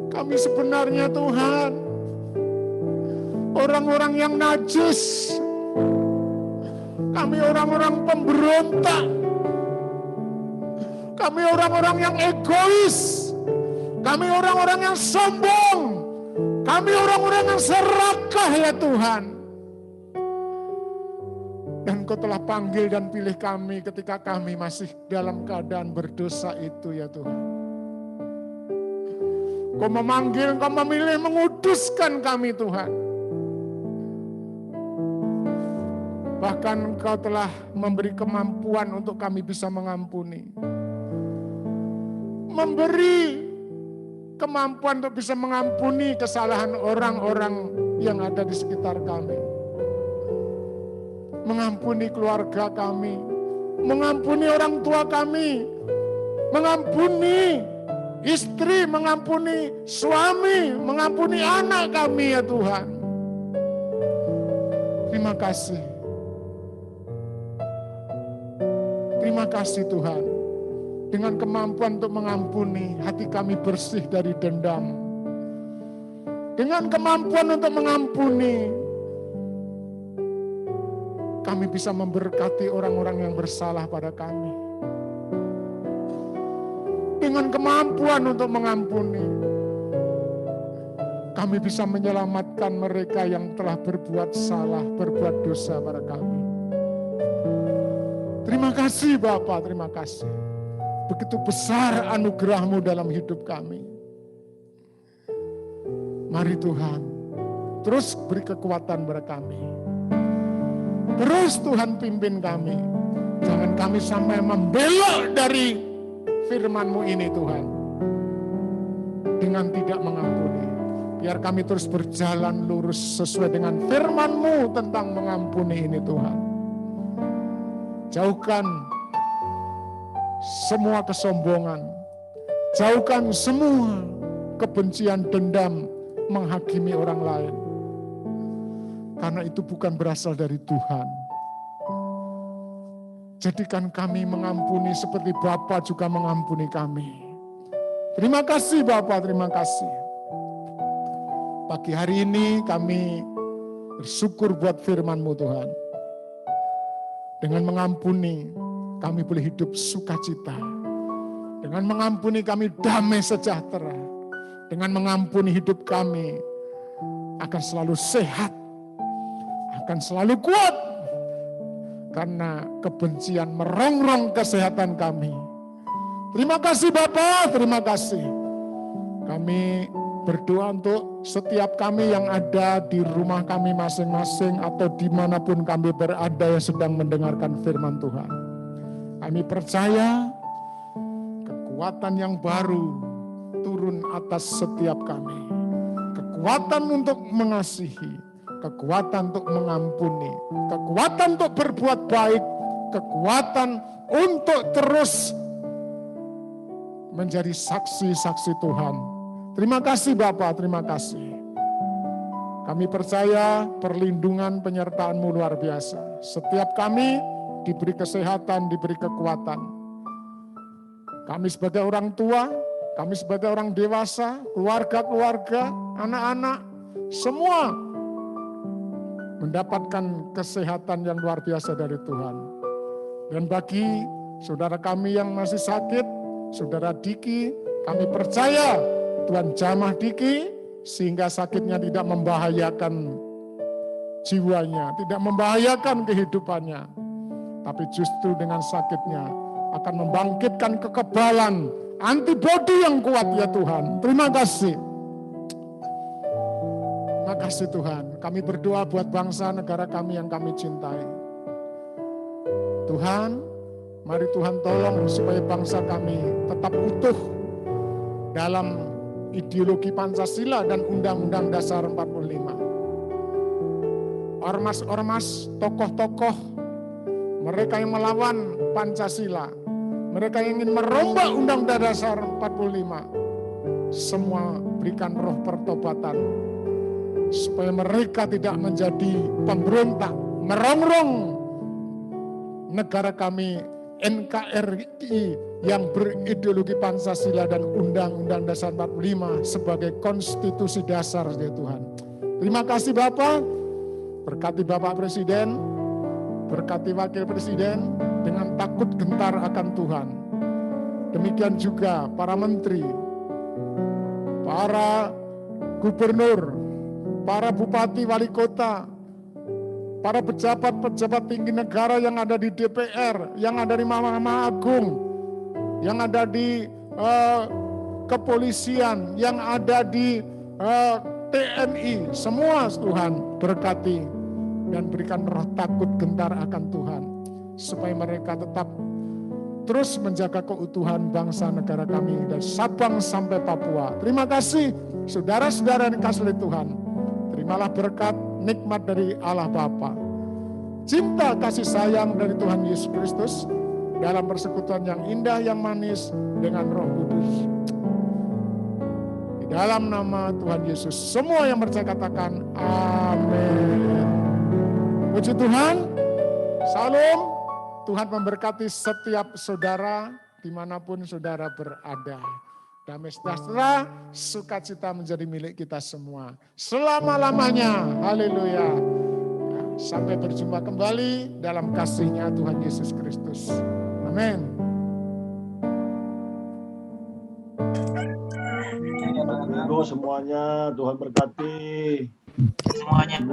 Kami sebenarnya Tuhan, orang-orang yang najis. Kami orang-orang pemberontak. Kami orang-orang yang egois. Kami orang-orang yang sombong. Kami orang-orang yang serakah ya Tuhan. Dan Kau telah panggil dan pilih kami ketika kami masih dalam keadaan berdosa itu ya Tuhan. Kau memanggil, Kau memilih, menguduskan kami Tuhan. Bahkan Kau telah memberi kemampuan untuk kami bisa mengampuni. Memberi kemampuan untuk bisa mengampuni kesalahan orang-orang yang ada di sekitar kami. Mengampuni keluarga kami. Mengampuni orang tua kami. Mengampuni istri, mengampuni suami, mengampuni anak kami ya Tuhan. Terima kasih. Terima kasih Tuhan. Dengan kemampuan untuk mengampuni, hati kami bersih dari dendam. Dengan kemampuan untuk mengampuni, kami bisa memberkati orang-orang yang bersalah pada kami. Dengan kemampuan untuk mengampuni, kami bisa menyelamatkan mereka yang telah berbuat salah, berbuat dosa pada kami. Terima kasih Bapa, terima kasih. Begitu besar anugerah-Mu dalam hidup kami. Mari Tuhan, terus beri kekuatan pada kami. Terus Tuhan pimpin kami. Jangan kami sampai membelok dari firman-Mu ini Tuhan. Dengan tidak mengampuni. Biar kami terus berjalan lurus sesuai dengan firman-Mu tentang mengampuni ini Tuhan. Jauhkan semua kesombongan, jauhkan semua kebencian, dendam, menghakimi orang lain. Karena itu bukan berasal dari Tuhan. Jadikan kami mengampuni seperti Bapa juga mengampuni kami. Terima kasih Bapa, terima kasih. Pagi hari ini kami bersyukur buat firman-Mu Tuhan. Dengan mengampuni, kami boleh hidup sukacita. Dengan mengampuni kami damai sejahtera. Dengan mengampuni hidup kami akan selalu sehat. Akan selalu kuat. Karena kebencian merongrong kesehatan kami. Terima kasih Bapa, terima kasih. Kami berdoa untuk setiap kami yang ada di rumah kami masing-masing atau dimanapun kami berada yang sedang mendengarkan firman Tuhan. Kami percaya kekuatan yang baru turun atas setiap kami. Kekuatan untuk mengasihi, kekuatan untuk mengampuni, kekuatan untuk berbuat baik, kekuatan untuk terus menjadi saksi-saksi Tuhan. Terima kasih Bapak, terima kasih. Kami percaya perlindungan penyertaan-Mu luar biasa. Setiap kami diberi kesehatan, diberi kekuatan. Kami sebagai orang tua, kami sebagai orang dewasa, keluarga-keluarga, anak-anak, semua mendapatkan kesehatan yang luar biasa dari Tuhan. Dan bagi saudara kami yang masih sakit, saudara Diki, kami percaya Tuhan jamah Diki sehingga sakitnya tidak membahayakan jiwanya, tidak membahayakan kehidupannya. Tapi justru dengan sakitnya akan membangkitkan kekebalan, antibodi yang kuat ya Tuhan. Terima kasih. Terima kasih Tuhan. Kami berdoa buat bangsa negara kami yang kami cintai. Tuhan, mari Tuhan tolong supaya bangsa kami tetap utuh dalam ideologi Pancasila dan Undang-Undang Dasar 45. ormas-ormas, tokoh-tokoh, mereka yang melawan Pancasila, mereka yang ingin merombak Undang-Undang Dasar 45, semua berikan roh pertobatan, supaya mereka tidak menjadi pemberontak, merongrong negara kami NKRI yang berideologi Pancasila dan Undang-Undang Dasar 45 sebagai konstitusi dasar ya Tuhan. Terima kasih Bapak, berkati Bapak Presiden, berkati Wakil Presiden dengan takut gentar akan Tuhan. Demikian juga para menteri, para gubernur, para bupati, wali kota, para pejabat-pejabat tinggi negara yang ada di DPR, yang ada di Mahkamah Agung, yang ada di kepolisian, yang ada di TNI, semua Tuhan berkati dan berikan roh takut gentar akan Tuhan, supaya mereka tetap terus menjaga keutuhan bangsa negara kami dari Sabang sampai Papua. Terima kasih saudara-saudara yang dikasihi oleh Tuhan. Terimalah berkat nikmat dari Allah Bapa, cinta kasih sayang dari Tuhan Yesus Kristus dalam persekutuan yang indah, yang manis dengan Roh Kudus. Di dalam nama Tuhan Yesus, semua yang percaya katakan amin. Puji Tuhan, salam. Tuhan memberkati setiap saudara dimanapun saudara berada. Damai sejahtera, sukacita menjadi milik kita semua selama-lamanya. Haleluya. Sampai berjumpa kembali dalam kasih-Nya Tuhan Yesus Kristus. Amin. Semuanya Tuhan berkati. Semuanya.